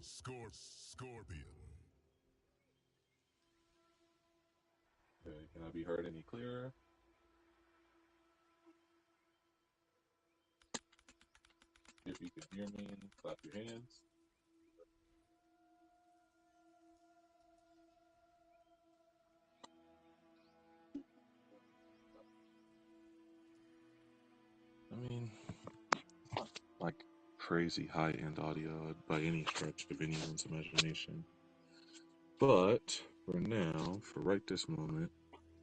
Scorpion. Okay, can I be heard any clearer? If you can hear me, clap your hands. I mean, it's not like crazy high-end audio by any stretch of anyone's imagination. But for now, for right this moment,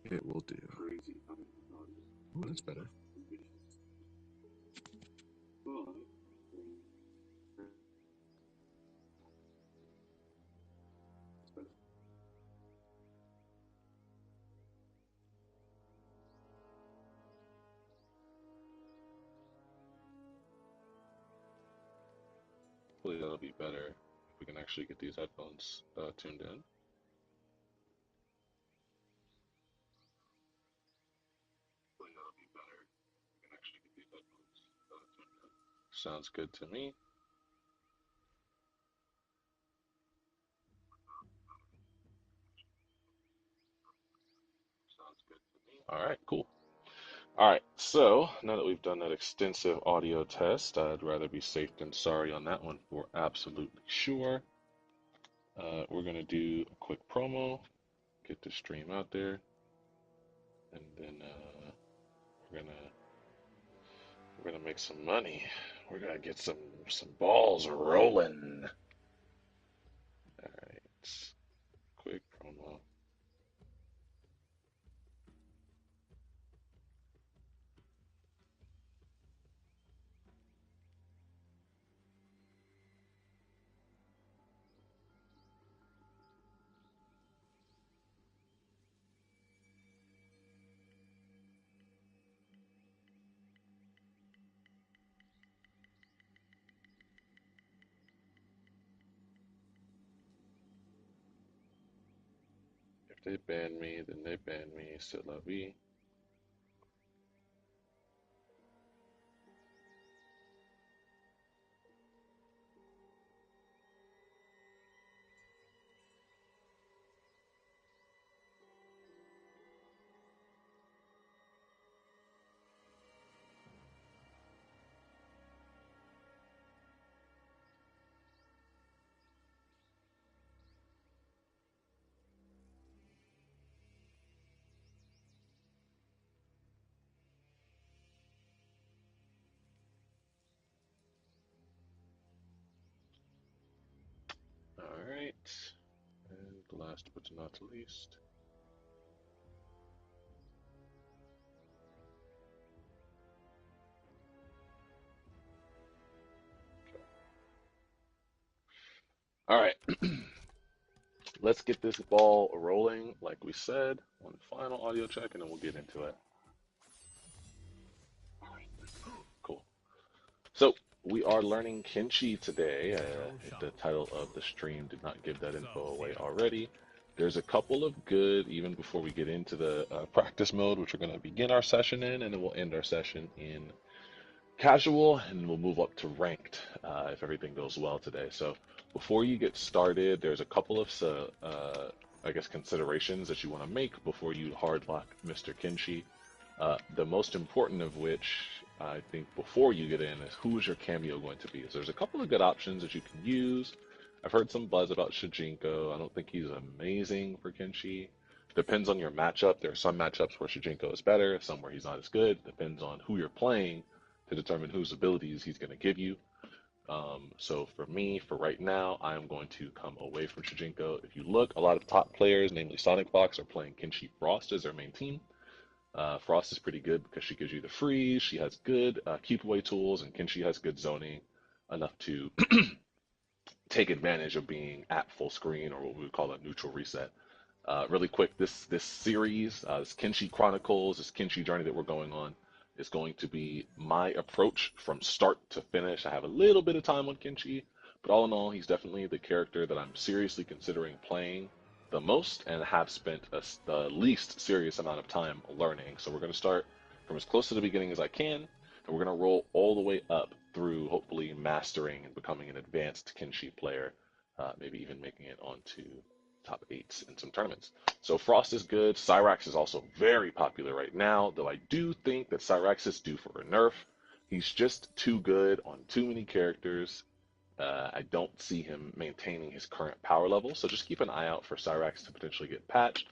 it will do. Oh, that's better. Hopefully that'll be better if we can actually get these headphones tuned in. Sounds good to me. All right, cool. All right, so now that we've done that extensive audio test, I'd rather be safe than sorry on that one for absolutely sure. We're gonna do a quick promo, get the stream out there, and then we're gonna we're gonna make some money. We're gonna get some balls rolling. All right, quick promo. If they ban me, then they ban me. C'est la vie. All right, and last but not least. All right, let's get this ball rolling, like we said, on the final audio check, and then we'll get into it. All right, cool. So we are learning Kenshi today. The title of the stream did not give that info away already. There's a couple of good, even before we get into the practice mode, which we're going to begin our session in, and then we'll end our session in casual, and we'll move up to ranked if everything goes well today. So before you get started, there's a couple of, I guess, considerations that you want to make before you hardlock Mr. Kenshi. The most important of which, I think, before you get in is who is your cameo going to be? So there's a couple of good options that you can use. I've heard some buzz about Shujinko. I don't think he's amazing for Kenshi. Depends on your matchup. There are some matchups where Shujinko is better, some where he's not as good. Depends on who you're playing to determine whose abilities he's going to give you. So for me, for right now, I am going to come away from Shujinko. If you look, a lot of top players, namely Sonic Fox, are playing Kenshi Frost as their main team. Frost is pretty good because she gives you the freeze. She has good keep away tools, and Kenshi has good zoning enough to take advantage of being at full screen, or what we would call a neutral reset. Really quick, this series, this Kenshi Chronicles, this Kenshi journey that we're going on, is going to be my approach from start to finish. I have a little bit of time on Kenshi, but all in all, he's definitely the character that I'm seriously considering playing the most and have spent the least serious amount of time learning. So we're going to start from as close to the beginning as I can, and we're going to roll all the way up through hopefully mastering and becoming an advanced Kenshi player maybe even making it onto top 8s in some tournaments. So Frost is good. Cyrax is also very popular right now, though I do think that Cyrax is due for a nerf. He's just too good on too many characters. I don't see him maintaining his current power level, so just keep an eye out for Cyrax to potentially get patched.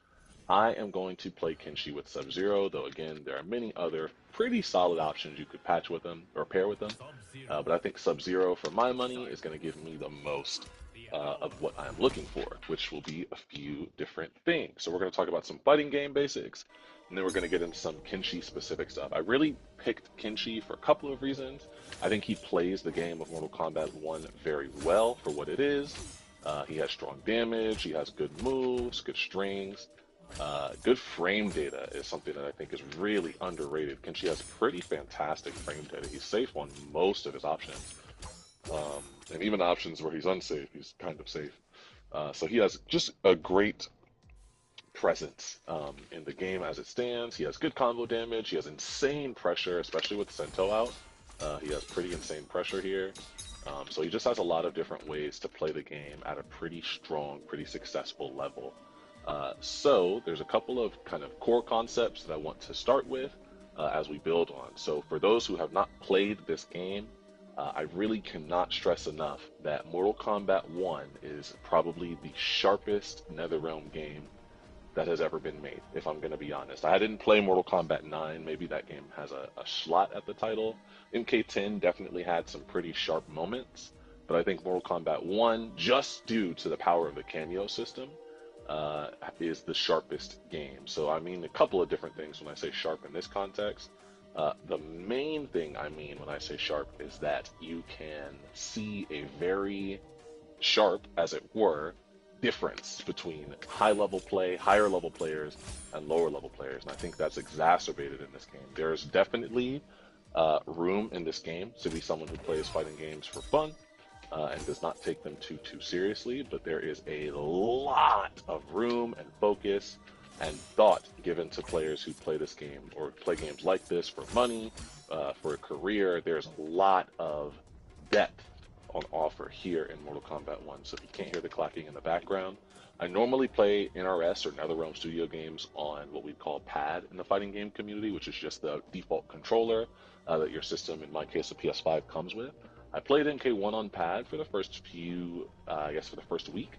I am going to play Kenshi with Sub-Zero, though again, there are many other pretty solid options you could patch with them or pair with them. But I think Sub-Zero, for my money, is going to give me the most of what I'm looking for, which will be a few different things. So we're going to talk about some fighting game basics, and then we're going to get into some Kenshi specific stuff. I really picked Kenshi for a couple of reasons. I think he plays the game of Mortal Kombat 1 very well for what it is. He has strong damage, he has good moves, good strings. Good frame data is something that I think is really underrated. Kenshi has pretty fantastic frame data. He's safe on most of his options. And even options where he's unsafe, he's kind of safe. So he has just a great presence in the game as it stands. He has good combo damage. He has insane pressure, especially with Sento out. He has pretty insane pressure here. So he just has a lot of different ways to play the game at a pretty strong, pretty successful level. So there's a couple of kind of core concepts that I want to start with as we build on. So for those who have not played this game, I really cannot stress enough that Mortal Kombat 1 is probably the sharpest NetherRealm game that has ever been made, if I'm going to be honest. I didn't play Mortal Kombat 9. Maybe that game has a slot at the title. MK10 definitely had some pretty sharp moments, but I think Mortal Kombat 1, just due to the power of the Kanyo system, is the sharpest game. So I mean a couple of different things when I say sharp in this context. The main thing I mean when I say sharp is that you can see a very sharp, as it were, difference between higher level players and lower level players, and I think that's exacerbated in this game. There's definitely room in this game to be someone who plays fighting games for fun and does not take them too seriously, but there is a lot of room and focus and thought given to players who play this game or play games like this for money, for a career. There's a lot of depth on offer here in Mortal Kombat 1. So if you can't hear the clacking in the background, I normally play NRS or NetherRealm Studio games on what we call pad in the fighting game community, which is just the default controller that your system, in my case a PS5, comes with. I played MK1 on pad for the first few, I guess for the first week,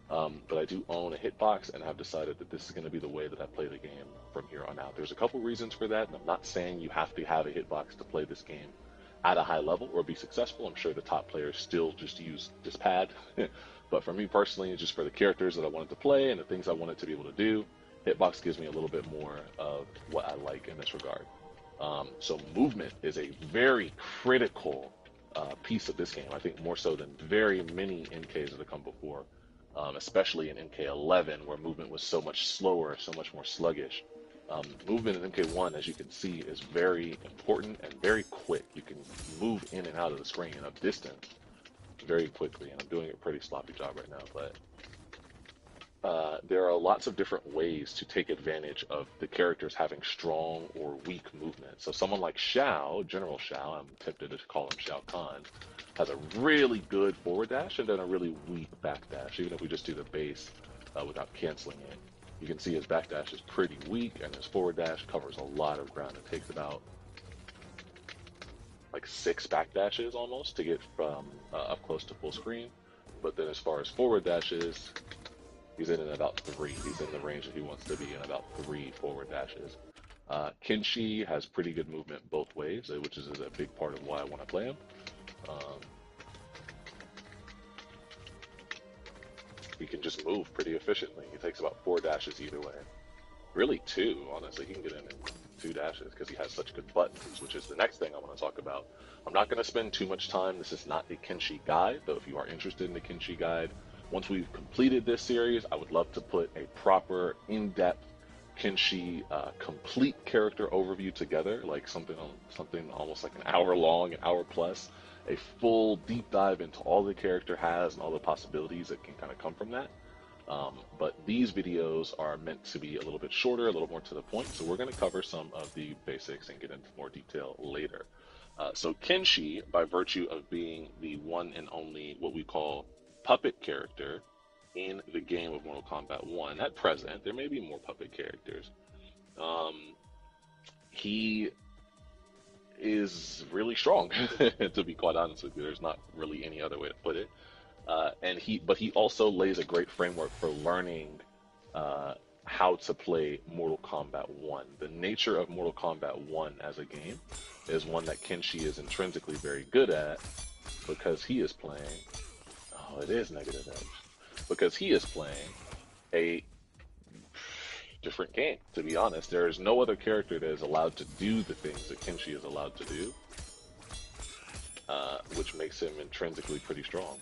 but I do own a hitbox and have decided that this is going to be the way that I play the game from here on out. There's a couple reasons for that, and I'm not saying you have to have a hitbox to play this game at a high level or be successful. I'm sure the top players still just use this pad. But for me personally, it's just for the characters that I wanted to play and the things I wanted to be able to do, hitbox gives me a little bit more of what I like in this regard. So movement is a very critical piece of this game. I think more so than very many MKs that have come before, especially in MK11 where movement was so much slower, so much more sluggish. Movement in MK1, as you can see, is very important and very quick. You can move in and out of the screen a distance very quickly, and I'm doing a pretty sloppy job right now, but there are lots of different ways to take advantage of the characters having strong or weak movement. So someone like Shao, General Shao, I'm tempted to call him Shao Kahn, has a really good forward dash and then a really weak back dash, even if we just do the base without canceling it. You can see his back dash is pretty weak, and his forward dash covers a lot of ground. It takes about like 6 back dashes almost to get from up close to full screen. But then as far as forward dashes, he's in about 3. He's in the range that he wants to be in, about 3 forward dashes. Kenshi has pretty good movement both ways, which is a big part of why I want to play him. He can just move pretty efficiently. He takes about 4 dashes either way. Really 2, honestly. He can get in 2 dashes because he has such good buttons, which is the next thing I want to talk about. I'm not going to spend too much time. This is not a Kenshi guide, though if you are interested in the Kenshi guide, once we've completed this series, I would love to put a proper, in-depth Kenshi complete character overview together, like something almost like an hour long, an hour plus, a full deep dive into all the character has and all the possibilities that can kind of come from that. But these videos are meant to be a little bit shorter, a little more to the point, so we're going to cover some of the basics and get into more detail later. So Kenshi, by virtue of being the one and only what we call puppet character in the game of Mortal Kombat 1. At present, there may be more puppet characters. Um, he is really strong, to be quite honest with you. There's not really any other way to put it. But he also lays a great framework for learning uh, how to play Mortal Kombat 1. The nature of Mortal Kombat 1 as a game is one that Kenshi is intrinsically very good at because he is playing. Oh, it is negative edge. Because he is playing a different game, to be honest. There is no other character that is allowed to do the things that Kenshi is allowed to do, which makes him intrinsically pretty strong.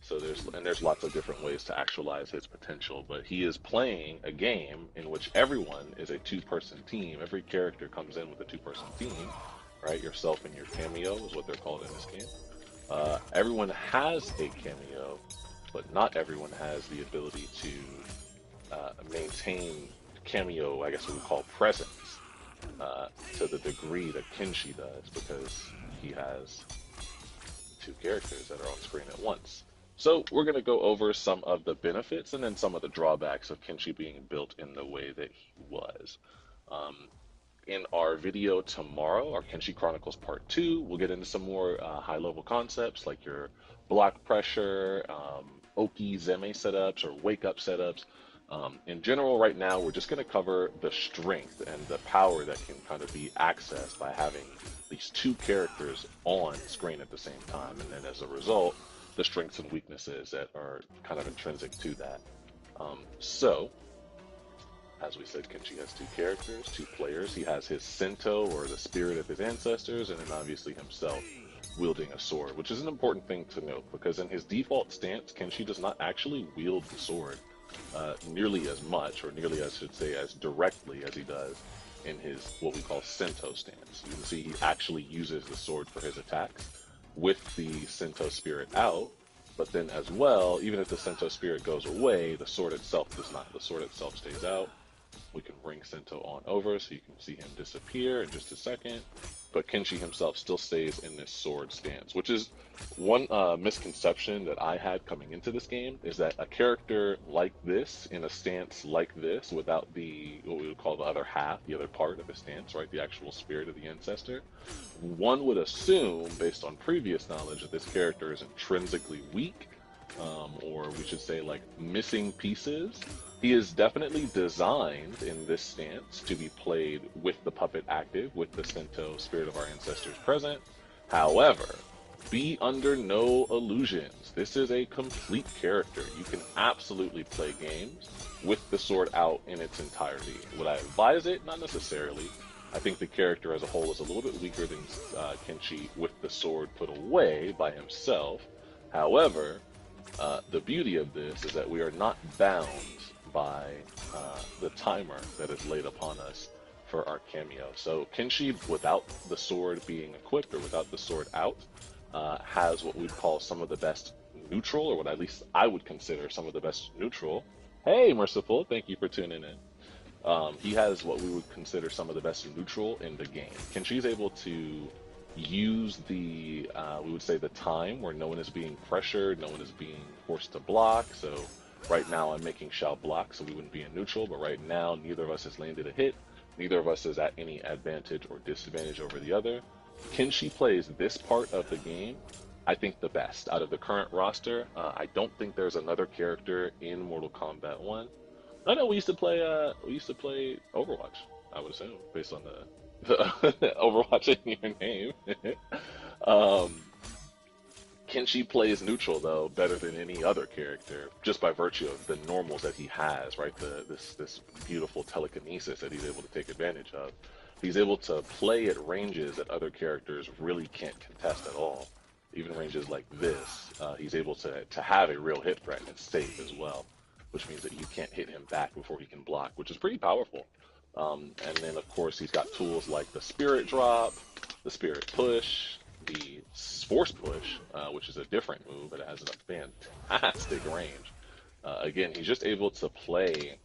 So there's lots of different ways to actualize his potential, but he is playing a game in which everyone is a two-person team. Every character comes in with a two-person team, right? Yourself and your cameo is what they're called in this game. Everyone has a cameo, but not everyone has the ability to maintain cameo, I guess we would call presence, to the degree that Kenshi does, because he has two characters that are on screen at once. So we're going to go over some of the benefits and then some of the drawbacks of Kenshi being built in the way that he was. Um, in our video tomorrow, our Kenshi Chronicles Part 2, we'll get into some more high-level concepts like your block pressure, Oki Zeme setups or wake-up setups. In general, right now, we're just going to cover the strength and the power that can kind of be accessed by having these two characters on screen at the same time. And then as a result, the strengths and weaknesses that are kind of intrinsic to that. So, as we said, Kenshi has two characters, two players. He has his Sento, or the spirit of his ancestors, and then obviously himself wielding a sword, which is an important thing to note, because in his default stance, Kenshi does not actually wield the sword nearly as much, or nearly, I should say, as directly as he does in his, what we call Sento stance. You can see he actually uses the sword for his attacks with the Sento spirit out, but then as well, even if the Sento spirit goes away, the sword itself does not. The sword itself stays out. We can bring Sento on over so you can see him disappear in just a second. But Kenshi himself still stays in this sword stance, which is one misconception that I had coming into this game, is that a character like this, in a stance like this, without the, what we would call the other half, the other part of the stance, right, the actual spirit of the ancestor, one would assume, based on previous knowledge, that this character is intrinsically weak, or we should say like missing pieces. He is definitely designed in this stance to be played with the puppet active, with the Sento spirit of our ancestors present. However, be under no illusions. This is a complete character. You can absolutely play games with the sword out in its entirety. Would I advise it? Not necessarily. I think the character as a whole is a little bit weaker than Kenshi with the sword put away by himself. However, the beauty of this is that we are not bound by the timer that is laid upon us for our cameo. So Kenshi, without the sword being equipped or without the sword out, has what we'd call some of the best neutral, or what at least I would consider some of the best neutral. Hey, Merciful, thank you for tuning in. He has what we would consider some of the best neutral in the game. Kenshi's able to use the, we would say, the time where no one is being pressured, no one is being forced to block. So right now I'm making Shao block, so we wouldn't be in neutral, but right now neither of us has landed a hit. Neither of us is at any advantage or disadvantage over the other. Kenshi plays this part of the game, I think, the best. Out of the current roster, I don't think there's another character in Mortal Kombat 1. I know we used to play Overwatch, I would assume, based on the Overwatch in your name. Kenshi plays neutral, though, better than any other character, just by virtue of the normals that he has, right? This beautiful telekinesis that he's able to take advantage of. He's able to play at ranges that other characters really can't contest at all. Even ranges like this, he's able to have a real hit threat and it's safe as well, which means that you can't hit him back before he can block, which is pretty powerful. And then, of course, he's got tools like the Spirit Drop, the Spirit Push, the Force Push, which is a different move, but it has a fantastic range. Again, he's just able to play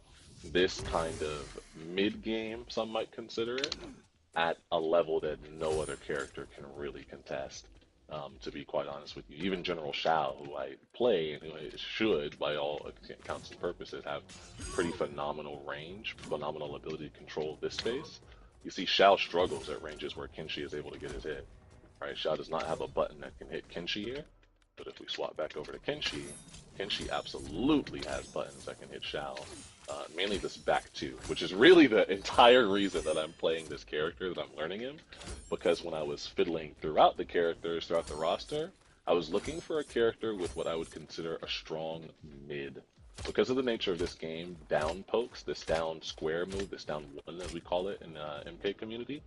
this kind of mid-game, some might consider it, at a level that no other character can really contest. to be quite honest with you. Even General Shao, who I play and who I should, by all accounts and purposes, have pretty phenomenal range, phenomenal ability to control this space. You see, Shao struggles at ranges where Kenshi is able to get his hit. Right? Shao does not have a button that can hit Kenshi here, but if we swap back over to Kenshi, Kenshi absolutely has buttons that can hit Shao. Mainly this back two, which is really the entire reason that I'm playing this character, that I'm learning him, because when I was fiddling throughout the characters, throughout the roster, I was looking for a character with what I would consider a strong mid. Because of the nature of this game, down pokes, this down square move, this down one as we call it in the MK community,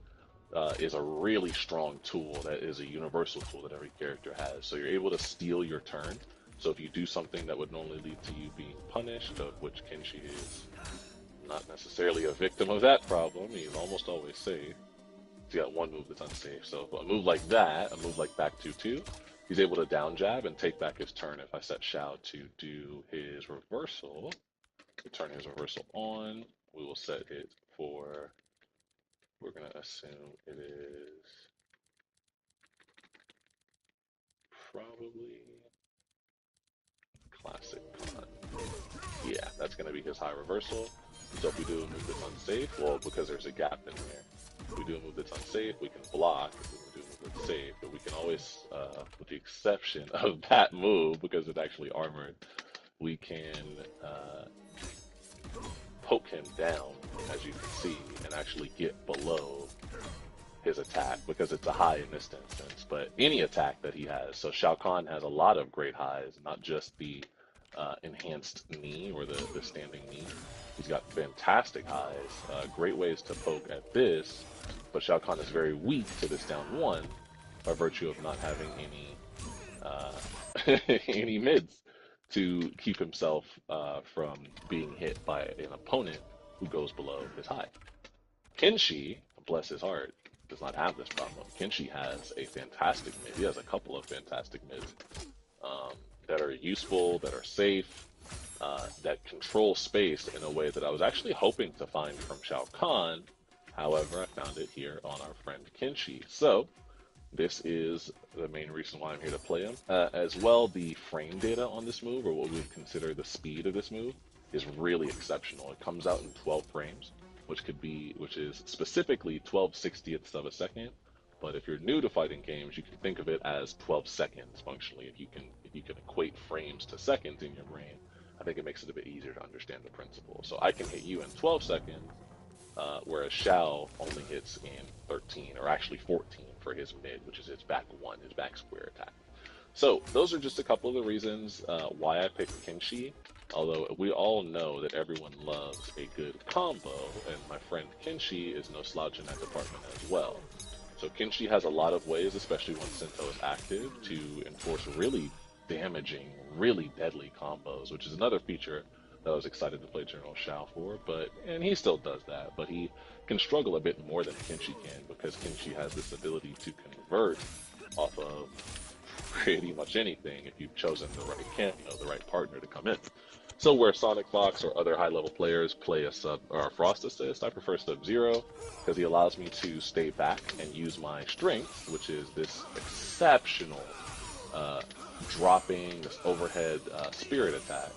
is a really strong tool that is a universal tool that every character has. So you're able to steal your turn. So if you do something that would normally lead to you being punished, of which Kenshi is not necessarily a victim of that problem, he's almost always safe. He's got one move that's unsafe. So a move like that, a move like back 2-2, he's able to down jab and take back his turn. If I set Shao to do his reversal, we turn his reversal on, we will set it for, we're going to assume it is probably classic con. Yeah, that's going to be his high reversal. So if we do a move that's unsafe, well, because there's a gap in there, if we do a move that's unsafe, we can block. If we do a move that's safe, but we can always, with the exception of that move, because it's actually armored, we can poke him down, as you can see, and actually get below his attack, because it's a high in this instance. But any attack that he has, so Shao Kahn has a lot of great highs, not just the enhanced knee or the standing knee. He's got fantastic highs, great ways to poke at this, but Shao Kahn is very weak to this down one by virtue of not having any any mids to keep himself from being hit by an opponent who goes below his high. Kenshi, bless his heart, does not have this problem. Kenshi has a fantastic mid. He has a couple of fantastic mids that are useful, that are safe, that control space in a way that I was actually hoping to find from Shao Kahn. However, I found it here on our friend Kenshi. So this is the main reason why I'm here to play him. As well, the frame data on this move, or what we would consider the speed of this move, is really exceptional. It comes out in 12 frames, which is specifically 12/60ths of a second. But if you're new to fighting games, you can think of it as 12 seconds functionally. If you can equate frames to seconds in your brain, I think it makes it a bit easier to understand the principle. So I can hit you in 12 seconds, whereas Shao only hits in 13, or actually 14 for his mid, which is his back one, his back square attack. So those are just a couple of the reasons why I picked Kenshi. Although we all know that everyone loves a good combo, and my friend Kenshi is no slouch in that department as well. So Kenshi has a lot of ways, especially when Sento is active, to enforce really damaging, really deadly combos, which is another feature that I was excited to play General Shao for. And he still does that, but he can struggle a bit more than Kenshi can, because Kenshi has this ability to convert off of pretty much anything if you've chosen the right cameo, the right partner to come in. So where Sonic Fox or other high-level players play a sub or a Frost Assist, I prefer Sub-Zero because he allows me to stay back and use my strength, which is this exceptional dropping, this overhead spirit attack.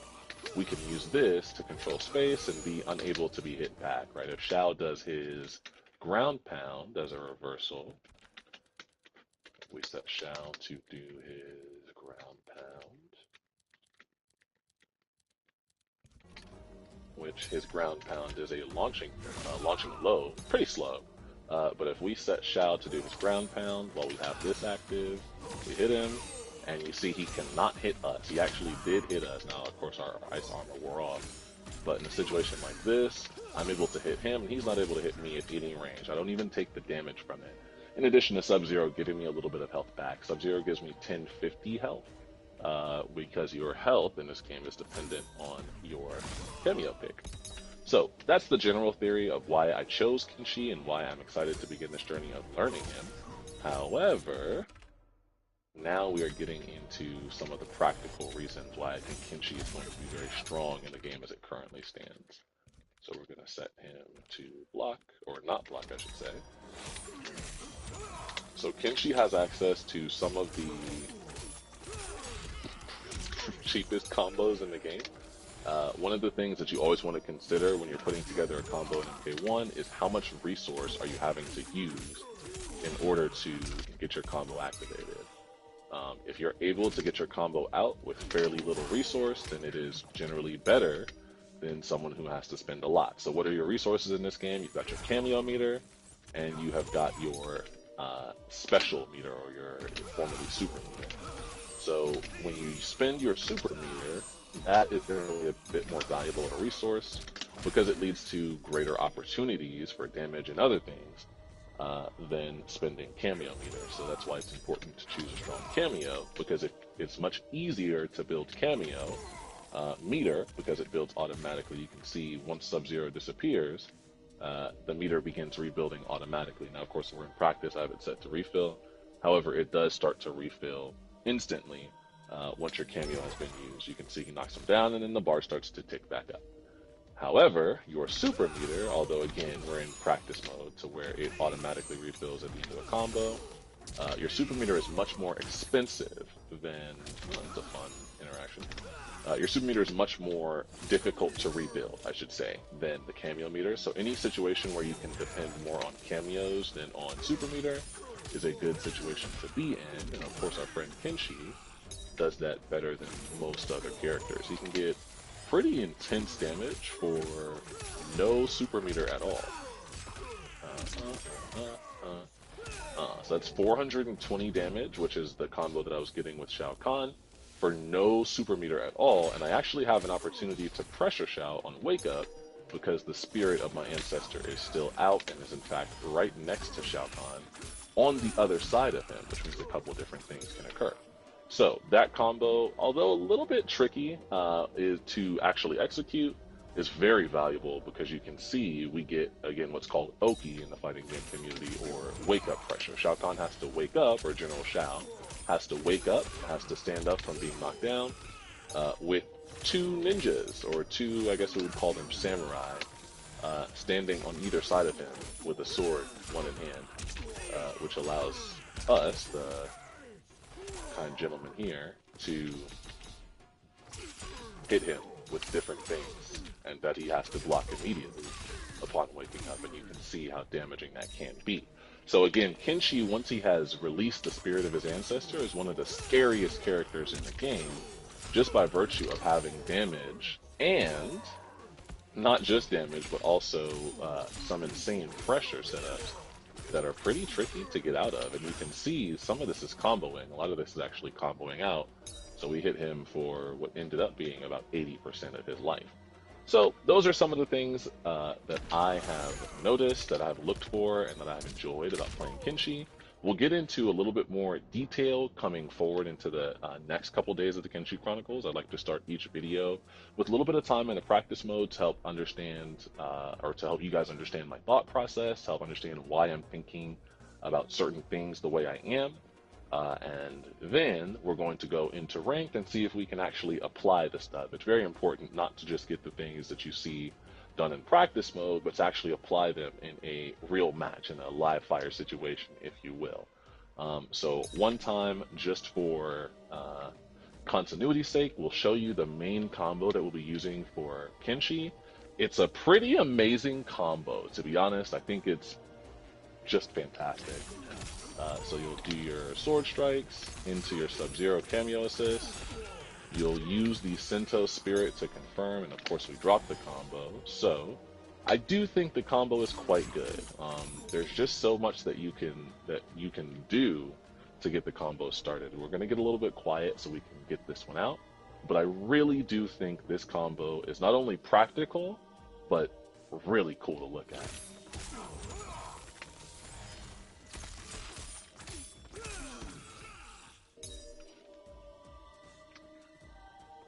We can use this to control space and be unable to be hit back, right? If Shao does his ground pound as a reversal, we set Shao to do his ground pound, which his ground pound is a launching low, pretty slow. But if we set Shao to do his ground pound while we have this active, we hit him, and you see he cannot hit us. He actually did hit us. Now, of course, our ice armor wore off. But in a situation like this, I'm able to hit him, and he's not able to hit me at any range. I don't even take the damage from it. In addition to Sub-Zero giving me a little bit of health back. Sub-Zero gives me 1050 health, because your health in this game is dependent on your cameo pick. So that's the general theory of why I chose Kenshi and why I'm excited to begin this journey of learning him. However, now we are getting into some of the practical reasons why I think Kenshi is going to be very strong in the game as it currently stands. So we're going to set him to block, or not block, I should say. So Kenshi has access to some of the cheapest combos in the game. One of the things that you always want to consider when you're putting together a combo in MK1 is how much resource are you having to use in order to get your combo activated. If you're able to get your combo out with fairly little resource, then it is generally better than someone who has to spend a lot. So what are your resources in this game? You've got your cameo meter, and you have got your special meter, or your formerly super meter. So when you spend your super meter, that is generally a bit more valuable of a resource because it leads to greater opportunities for damage and other things than spending cameo meter. So that's why it's important to choose a strong cameo, because it's much easier to build cameo meter because it builds automatically. You can see once Sub-Zero disappears, the meter begins rebuilding automatically. Now, of course, we're in practice. I have it set to refill. However, it does start to refill instantly once your cameo has been used. You can see he knocks him down, and then the bar starts to tick back up. However, your super meter, although again we're in practice mode to where it automatically refills at the end of a combo, your super meter is much more expensive than, it's a fun interaction. Your super meter is much more difficult to rebuild, I should say, than the cameo meter. So any situation where you can depend more on cameos than on super meter is a good situation to be in. And of course, our friend Kenshi does that better than most other characters. He can get pretty intense damage for no super meter at all. So that's 420 damage, which is the combo that I was getting with Shao Kahn, for no super meter at all. And I actually have an opportunity to pressure Shao on Wake Up because the spirit of my ancestor is still out and is in fact right next to Shao Kahn on the other side of him, which means a couple of different things can occur. So that combo, although a little bit tricky is to actually execute, is very valuable because you can see we get, again, what's called Oki in the fighting game community, or wake up pressure. Shao Kahn has to wake up, or General Shao has to wake up, has to stand up from being knocked down with two ninjas, or two, I guess we would call them samurai, standing on either side of him with a sword, one in hand, which allows us, the kind gentleman here, to hit him with different things, and that he has to block immediately upon waking up, and you can see how damaging that can be. So again, Kenshi, once he has released the spirit of his ancestor, is one of the scariest characters in the game, just by virtue of having damage, and not just damage, but also some insane pressure setups that are pretty tricky to get out of. And you can see some of this is comboing. A lot of this is actually comboing out. So we hit him for what ended up being about 80% of his life. So those are some of the things that I have noticed, that I've looked for, and that I've enjoyed about playing Kenshi. We'll get into a little bit more detail coming forward into the next couple days of the Kenshi Chronicles. I'd like to start each video with a little bit of time in a practice mode to help understand, or to help you guys understand my thought process, to help understand why I'm thinking about certain things the way I am. And then we're going to go into ranked and see if we can actually apply the stuff. It's very important not to just get the things that you see done in practice mode, but to actually apply them in a real match, in a live fire situation, if you will. So one time, just for continuity's sake, we'll show you the main combo that we'll be using for Kenshi. It's a pretty amazing combo, to be honest. I think it's just fantastic. So you'll do your sword strikes into your Sub-Zero cameo assist. You'll use the Sento Spirit to confirm, and of course we drop the combo. So I do think the combo is quite good. There's just so much that you can do to get the combo started. We're gonna get a little bit quiet so we can get this one out. But I really do think this combo is not only practical, but really cool to look at.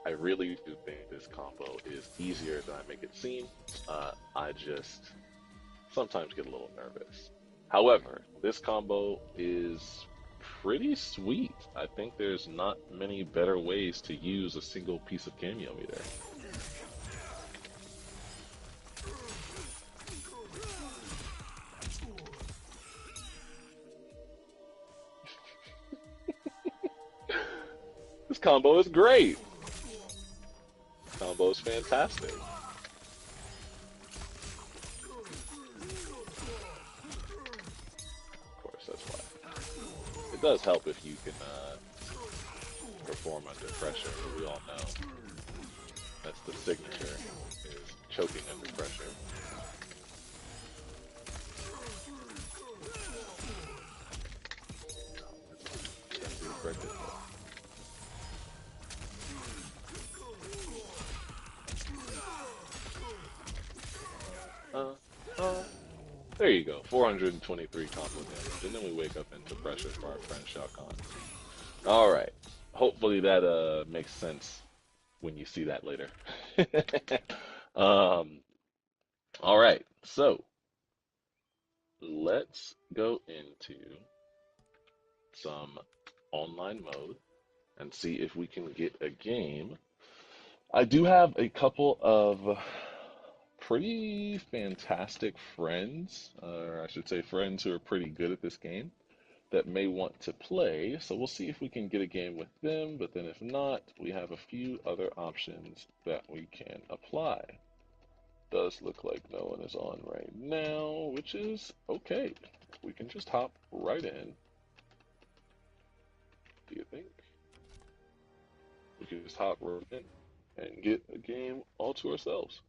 I really do think this combo is easier than I make it seem. I just sometimes get a little nervous. However, this combo is pretty sweet. I think there's not many better ways to use a single piece of cameo meter. This combo is great. Combo is fantastic. Of course, that's why. It does help if you can perform under pressure. We all know that's the signature, is choking under pressure. There you go, 423 combo damage, and then we wake up into pressure for our friend Shao Kahn. All right, hopefully that makes sense when you see that later. All right, so let's go into some online mode and see if we can get a game. I do have a couple of pretty fantastic friends, or I should say friends who are pretty good at this game, that may want to play. So we'll see if we can get a game with them, but then if not, we have a few other options that we can apply. Does look like no one is on right now, which is okay. We can just hop right in. Do you think? We can just hop right in and get a game all to ourselves.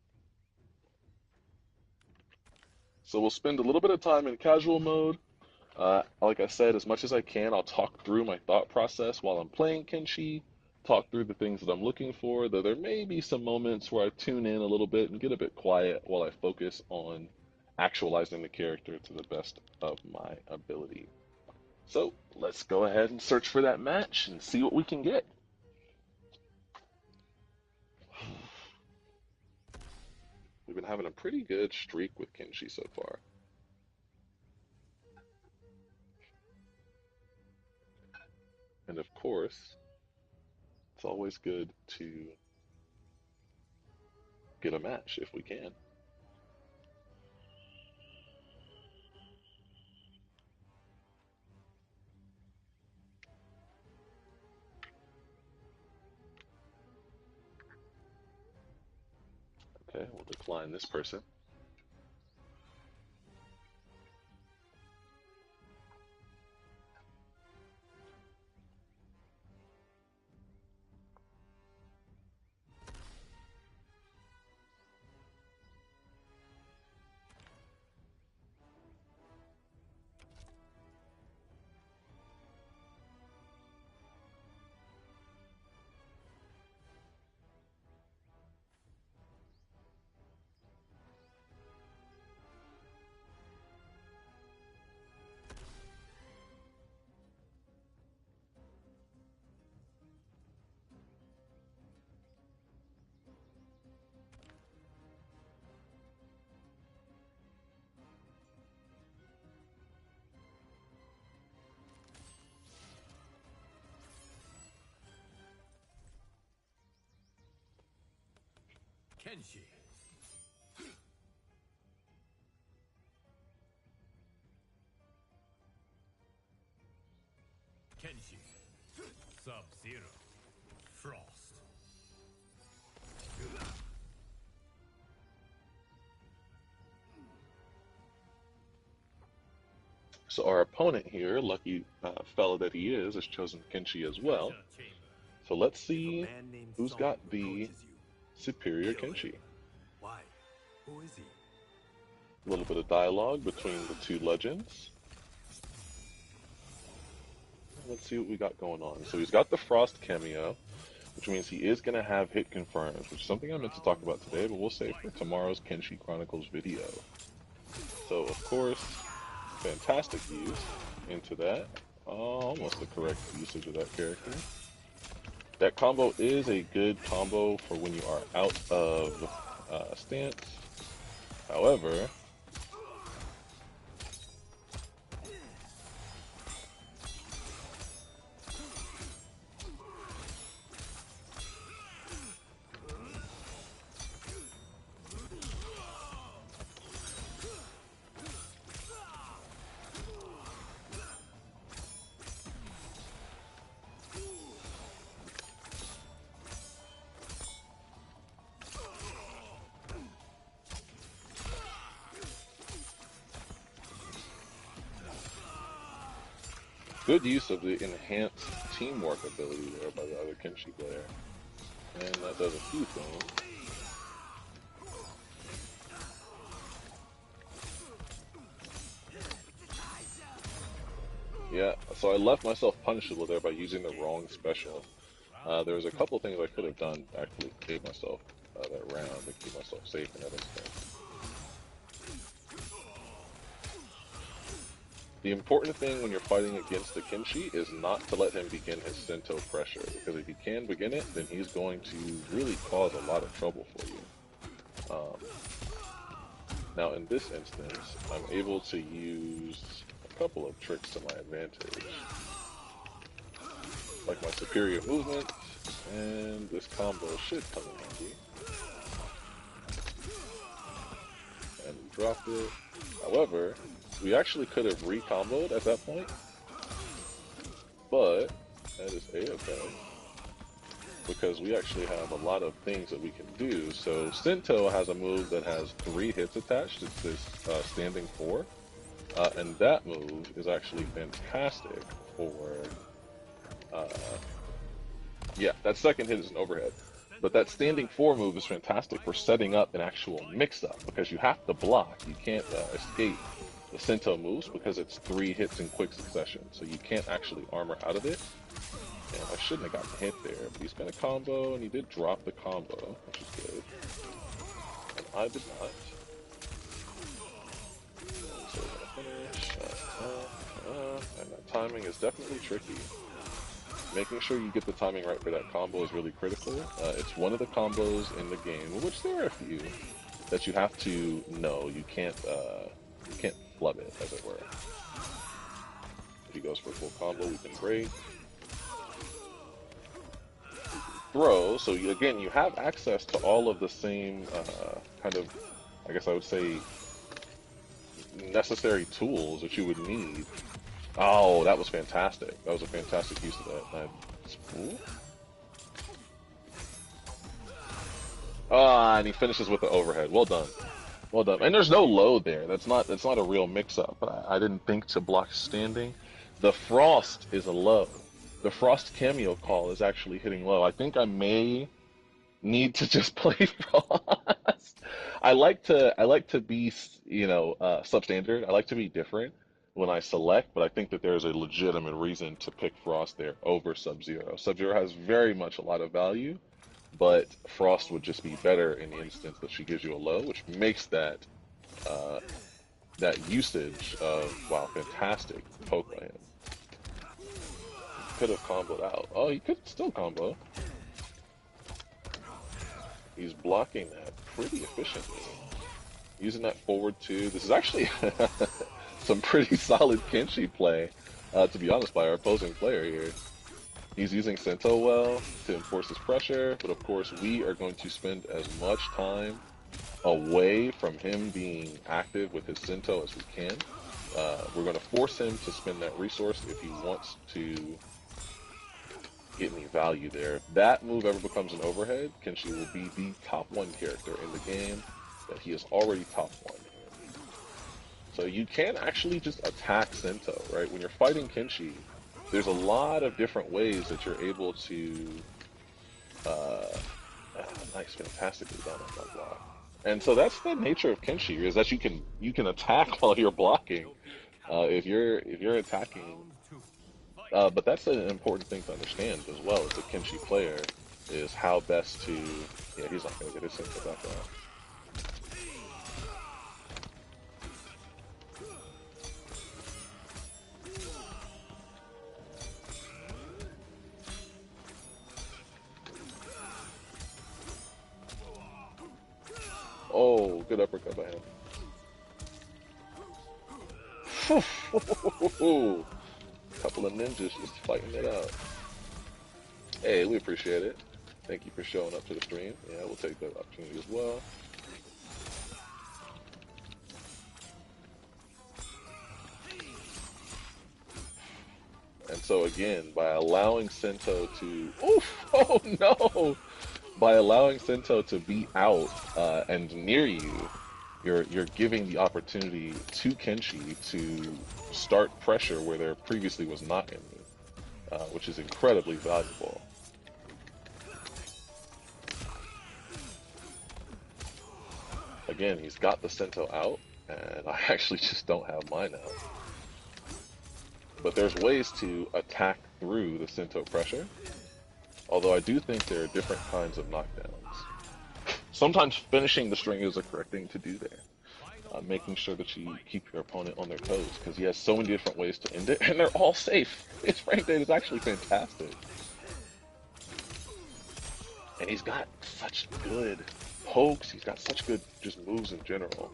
So we'll spend a little bit of time in casual mode. Like I said, as much as I can, I'll talk through my thought process while I'm playing Kenshi, talk through the things that I'm looking for, though there may be some moments where I tune in a little bit and get a bit quiet while I focus on actualizing the character to the best of my ability. So let's go ahead and search for that match and see what we can get. We've been having a pretty good streak with Kenshi so far. And of course, it's always good to get a match if we can. Okay, we'll decline this person. Kenshi. Kenshi. Sub-Zero. Frost. So our opponent here, lucky fellow that he is, has chosen Kenshi as well. So let's see who's got the superior Kenshi. Why? Who is he? A little bit of dialogue between the two legends. Let's see what we got going on. So he's got the Frost cameo, which means he is going to have hit confirms, which is something I meant to talk about today, but we'll save for tomorrow's Kenshi Chronicles video. So, of course, fantastic use into that. Almost the correct usage of that character. That combo is a good combo for when you are out of stance. However, Good use of the enhanced teamwork ability there by the other Kenshi player. And that does a few things. Yeah, so I left myself punishable there by using the wrong special. There was a couple things I could have done to actually save myself that round and keep myself safe in that instance. The important thing when you're fighting against the Kenshi is not to let him begin his Sento pressure, because if he can begin it, then he's going to really cause a lot of trouble for you. Now in this instance, I'm able to use a couple of tricks to my advantage. Like my superior movement, and this combo should come in handy. And we dropped it. However, we actually could have re-comboed at that point, but that is a-okay, because we actually have a lot of things that we can do. So Sento has a move that has 3 hits attached. It's this standing 4, and that move is actually fantastic for, yeah, that second hit is an overhead. But that standing 4 move is fantastic for setting up an actual mix-up, because you have to block. You can't escape the Sento moves because it's 3 hits in quick succession, so you can't actually armor out of it. And I shouldn't have gotten hit there, but he spent a combo, and he did drop the combo, which is good. And I did not. So we're gonna finish. And that timing is definitely tricky. Making sure you get the timing right for that combo is really critical. It's one of the combos in the game, which there are a few, that you have to know. You can't flub it, as it were. If he goes for a full combo, we can break. Throw, so again, you have access to all of the same kind of, I guess I would say, necessary tools that you would need. Oh, that was fantastic. That was a fantastic use of that. Ah, and he finishes with the overhead. Well done. Well done. And there's no load there. That's not a real mix-up. I didn't think to block standing. The Frost is a low. The Frost cameo call is actually hitting low. I think I may need to just play Frost. I like to be, substandard. I like to be different when I select, but I think that there's a legitimate reason to pick Frost there over Sub-Zero. Sub-Zero has very much a lot of value, but Frost would just be better in the instance that she gives you a low, which makes that usage of, wow, fantastic poke by him. Could have comboed out. Oh, he could still combo. He's blocking that pretty efficiently. Using that forward 2. This is actually some pretty solid Kenshi play, to be honest, by our opposing player here. He's using Sento well to enforce his pressure, but of course we are going to spend as much time away from him being active with his Sento as we can. We're going to force him to spend that resource if he wants to get any value there. If that move ever becomes an overhead, Kenshi will be the top 1 character in the game that he is already top 1. So you can actually just attack Sento, right? When you're fighting Kenshi, there's a lot of different ways that you're able to, nice, fantastically done on that block. And so that's the nature of Kenshi, is that you can attack while you're blocking, if you're attacking. But that's an important thing to understand as well as a Kenshi player, is how best to, yeah, he's not going to get his Sento back out. Oh, good uppercut by him. Couple of ninjas just fighting it out. Hey, we appreciate it. Thank you for showing up to the stream. Yeah, we'll take that opportunity as well. And so again, by allowing Sento to, oh no! By allowing Sento to be out and near you, You're giving the opportunity to Kenshi to start pressure where there previously was not any, which is incredibly valuable. Again, he's got the Sento out, and I actually just don't have mine out. But there's ways to attack through the Sento pressure, although I do think there are different kinds of knockdowns. Sometimes finishing the string is the correct thing to do there. Making sure that you keep your opponent on their toes, because he has so many different ways to end it, and they're all safe. His frame rate is actually fantastic. And he's got such good pokes, he's got such good just moves in general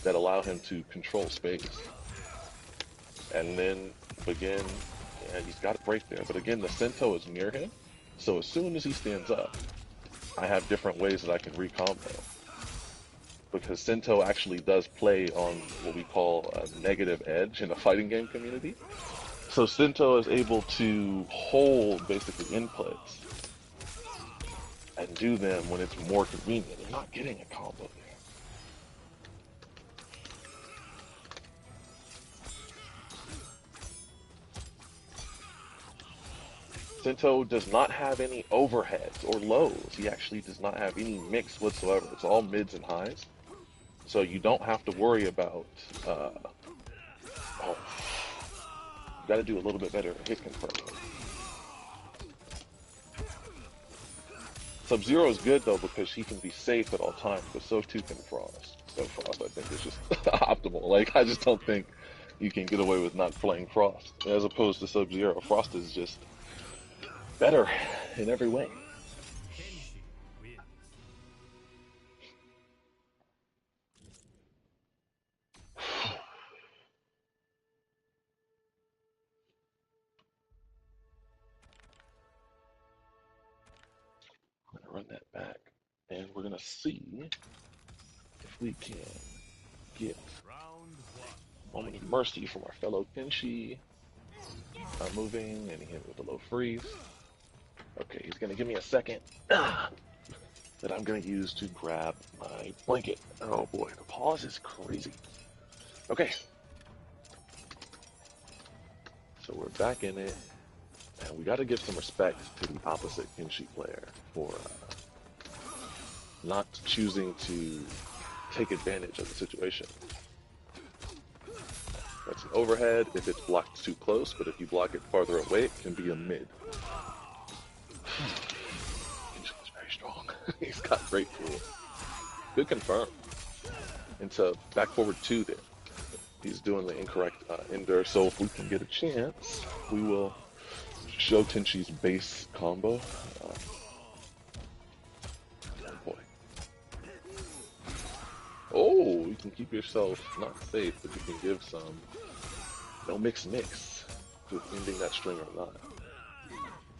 that allow him to control space. And then begin, and he's got a break there, but again, the Sento is near him, so as soon as he stands up, I have different ways that I can recombo. Because Sento actually does play on what we call a negative edge in the fighting game community. So Sento is able to hold basically inputs and do them when it's more convenient. You're not getting a combo there. Sento does not have any overheads or lows. He actually does not have any mix whatsoever. It's all mids and highs. So you don't have to worry about, oh, you gotta do a little bit better hit confirm. Sub-Zero is good though because he can be safe at all times, but so too can Frost. So Frost I think is just optimal. Like, I just don't think you can get away with not playing Frost. As opposed to Sub-Zero, Frost is just better in every way. I'm gonna run that back, and we're gonna see if we can get a moment of mercy from our fellow Kenshi. Not moving, and he hit with a low freeze. Okay, he's gonna give me a second that I'm gonna use to grab my blanket. Oh boy, the pause is crazy. Okay, so we're back in it, and we got to give some respect to the opposite Kenshi player for not choosing to take advantage of the situation. That's an overhead if it's blocked too close, but if you block it farther away, it can be a mid. Kenshi is very strong. He's got great tools. Good confirm. Into back forward 2 there. He's doing the incorrect ender, so if we can get a chance, we will show Tenshi's base combo. Oh boy. Oh, you can keep yourself not safe, but you can give some no mix with ending that string or not.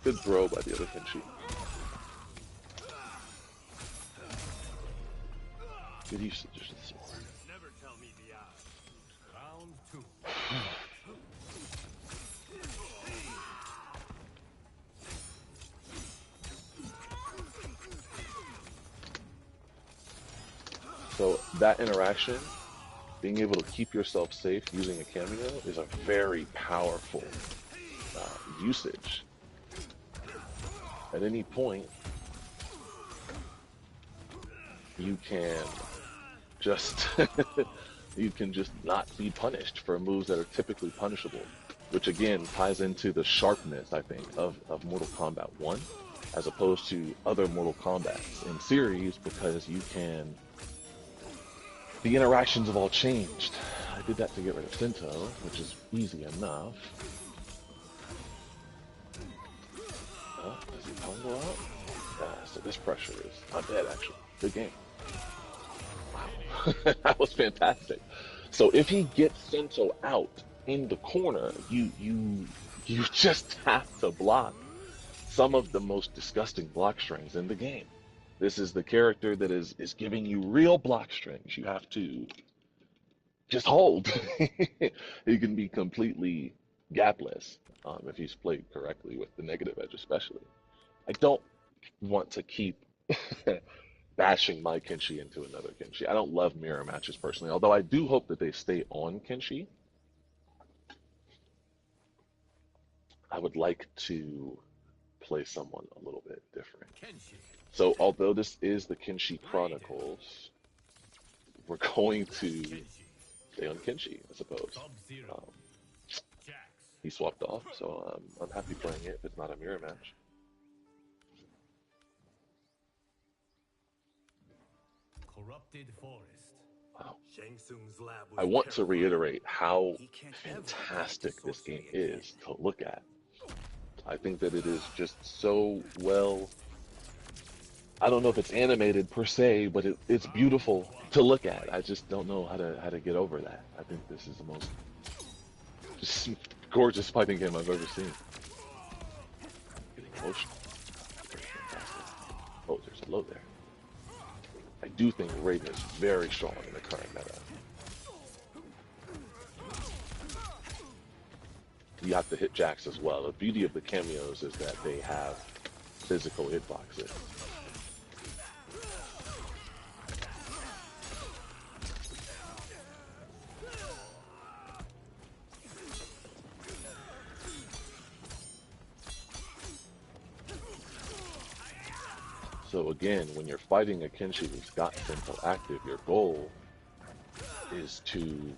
Good throw by the other Kenshi. Good usage of the sword. Never tell me the odds. Round 2. So that interaction, being able to keep yourself safe using a cameo is a very powerful usage. At any point, you can just you can just not be punished for moves that are typically punishable, which again ties into the sharpness, I think, of Mortal Kombat 1 as opposed to other Mortal Kombats in series, because you can, the interactions have all changed. I did that to get rid of Sento, which is easy enough. Oh, does he combo out? So this pressure is not bad actually. Good game. Wow, that was fantastic. So if he gets Sento out in the corner, you just have to block some of the most disgusting block strings in the game. This is the character that is giving you real block strings. You have to just hold. He can be completely gapless if he's played correctly with the negative edge especially. I don't want to keep bashing my Kenshi into another Kenshi. I don't love mirror matches personally, although I do hope that they stay on Kenshi. I would like to play someone a little bit different. Kenshi. So, although this is the Kenshi Ryde. Chronicles, we're going to Kenshi. stay on Kenshi, I suppose. Sub-Zero. Um, Jax. he swapped off, so I'm happy playing it if it's not a mirror match. Corrupted Forest. Wow. Shang Tsung's lab was I want to terrifying. reiterate how He can't ever fantastic this game dissociate again. is to look at. I think that it is just so well. I don't know if it's animated per se, but it's beautiful to look at. I just don't know how to get over that. I think this is the most just gorgeous fighting game I've ever seen. Getting emotional. Fantastic. Oh, there's a low there. I do think Raiden is very strong in the current meta. You have to hit Jax as well. The beauty of the cameos is that they have physical hitboxes. So again, when you're fighting a Kenshi who's got Sento active, your goal is to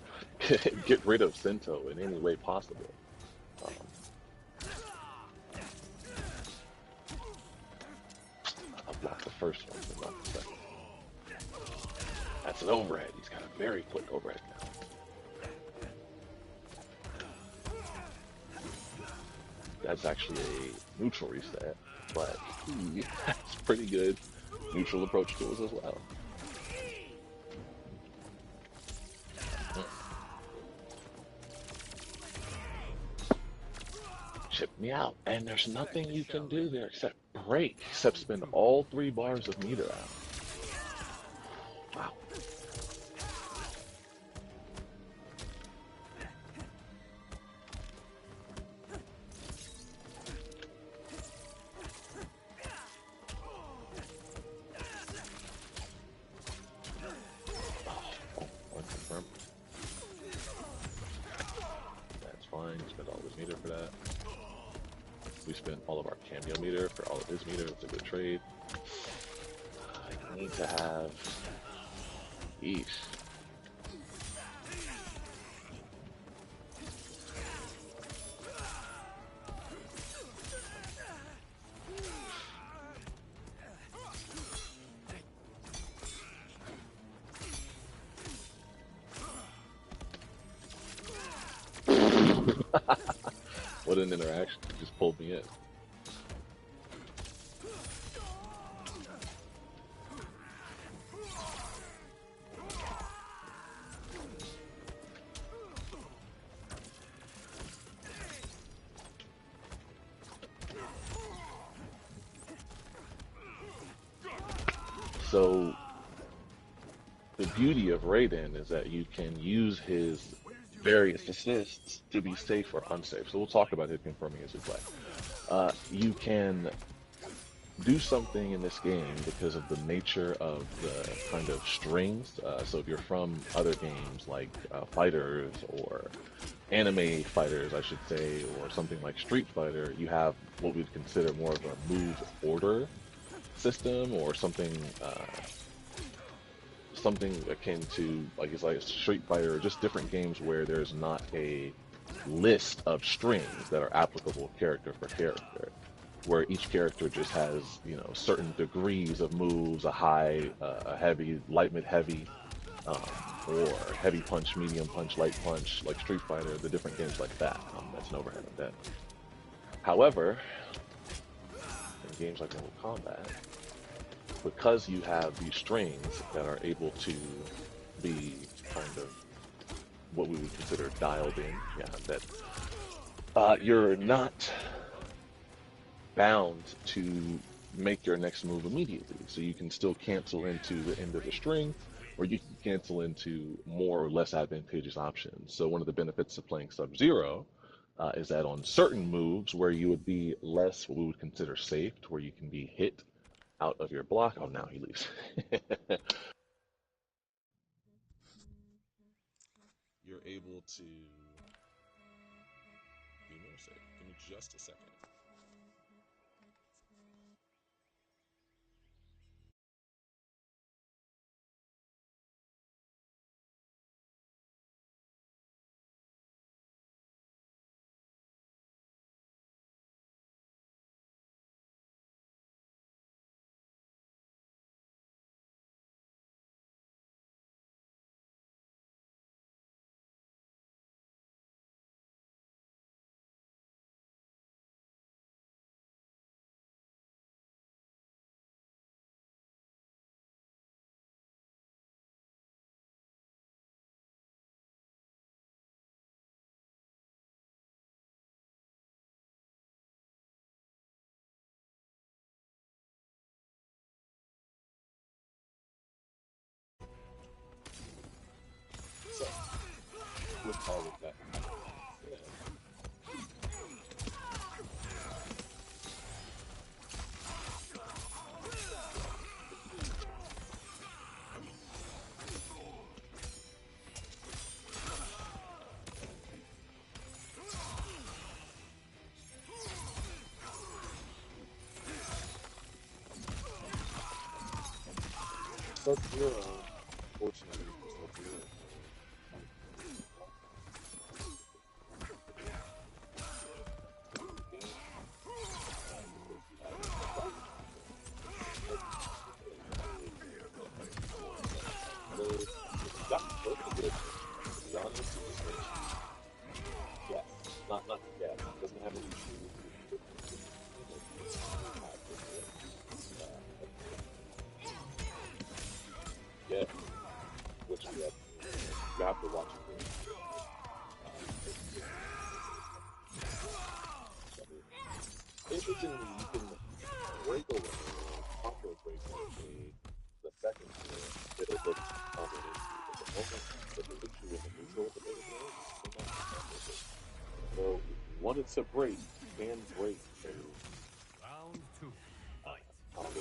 get rid of Sento in any way possible. I'll block the first one, but not the second. That's an overhead. He's got a very quick overhead now. That's actually a neutral reset, but he has pretty good neutral approach to it as well. Chip me out, and there's nothing you can do there except break, except spend all 3 bars of meter out. Wow. Unconfirmed. That's fine. Spend all his meter for that. We spent all of our cameo meter for all of his meter. It's a good trade. I need to have. Yeesh. What an interaction. It just pulled me in. So, the beauty of Raiden is that you can use his various assists to be safe or unsafe. So we'll talk about him confirming as we play. You can do something in this game because of the nature of the kind of strings. So if you're from other games like fighters or anime fighters, I should say, or something like Street Fighter, you have what we'd consider more of a move order system or something something akin to it's like Street Fighter or just different games where there's not a list of strings that are applicable character for character, where each character just has, certain degrees of moves, a high, a heavy, light, mid, heavy, or heavy punch, medium punch, light punch, like Street Fighter, the different games like that. That's an overhead on that. However, in games like Mortal Kombat, because you have these strings that are able to be kind of what we would consider dialed in, that you're not bound to make your next move immediately. So you can still cancel into the end of the string, or you can cancel into more or less advantageous options. So one of the benefits of playing Sub-Zero is that on certain moves where you would be less what we would consider safe, to where you can be hit out of your block. Oh, now he leaves. You're able to. Give me a second. Give me just a second. So, with all of that. Sub-Zero, fortunately for Sub-Zero. Got pretty good, to be honest. Yes, not yes. Doesn't have any shoes. Yeah, which we have. You have to watch it. Interestingly, you can break away, conquer break away the second tier that it looks common into. But the moment that it hits you with a neutral with the beta player, so once it's a break, you can break a Round two. Fight. combo.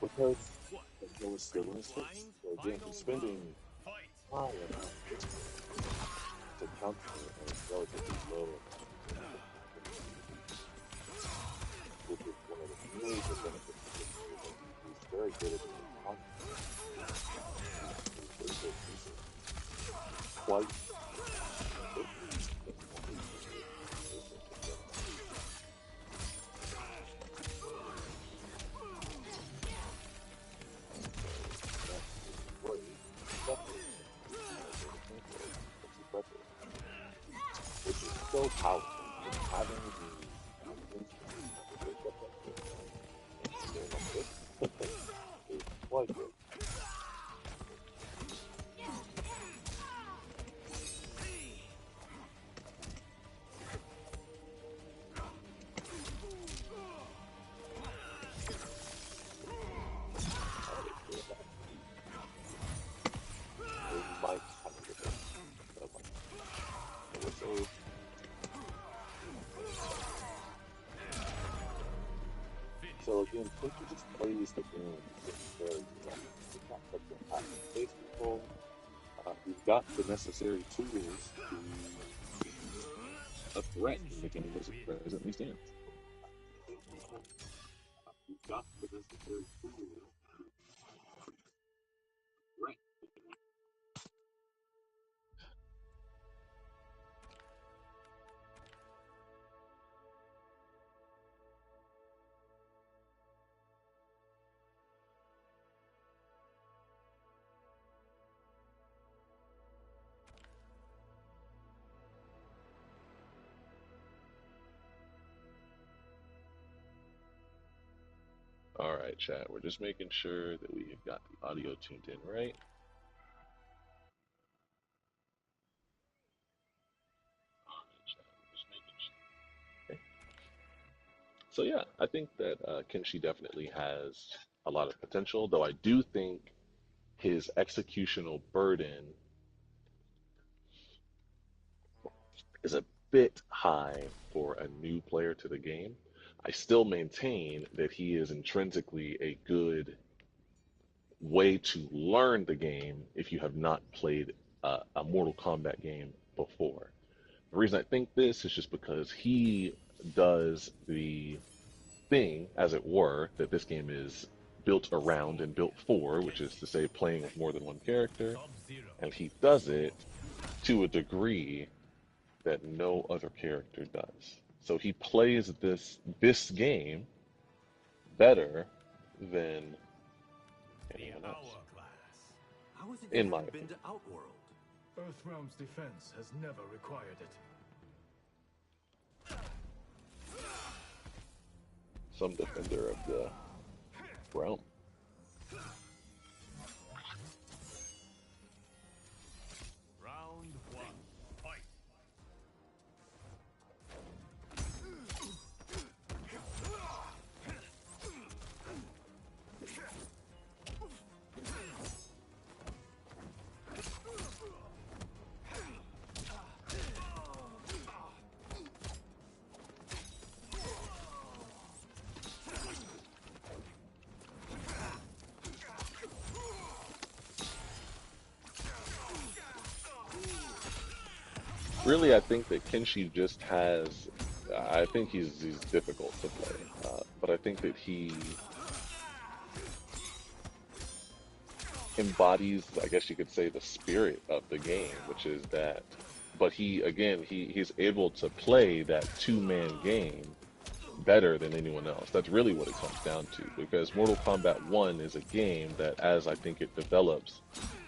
Because there was still in his face. So again, he's spending high amount to counter a relatively low amount, which is one of the major benefits of this move. He's very good at being confident. He's very good. Quite which is so powerful. Just having the is quite good. We might have a good one. So, So again, Kenshi just plays the game very well. He's not such a high pace control. He's got the necessary tools to be a threat in the game as it presently stands. He's got the necessary tools. All right, chat. We're just making sure that we have got the audio tuned in right. All right, chat. We're just making sure. Okay. So yeah, I think that Kenshi definitely has a lot of potential, though I do think his executional burden is a bit high for a new player to the game. I still maintain that he is intrinsically a good way to learn the game if you have not played a Mortal Kombat game before. The reason I think this is just because he does the thing, as it were, that this game is built around and built for, which is to say playing with more than one character, and he does it to a degree that no other character does. So he plays this game better than anyone else, in my opinion. Earthrealm's defense has never required it. Some defender of the realm. Round one, fight. Really, I think that Kenshi just has. I think he's difficult to play, but I think that he embodies, I guess you could say, the spirit of the game, which is that. But he's able to play that two-man game better than anyone else. That's really what it comes down to, because Mortal Kombat 1 is a game that, as I think it develops,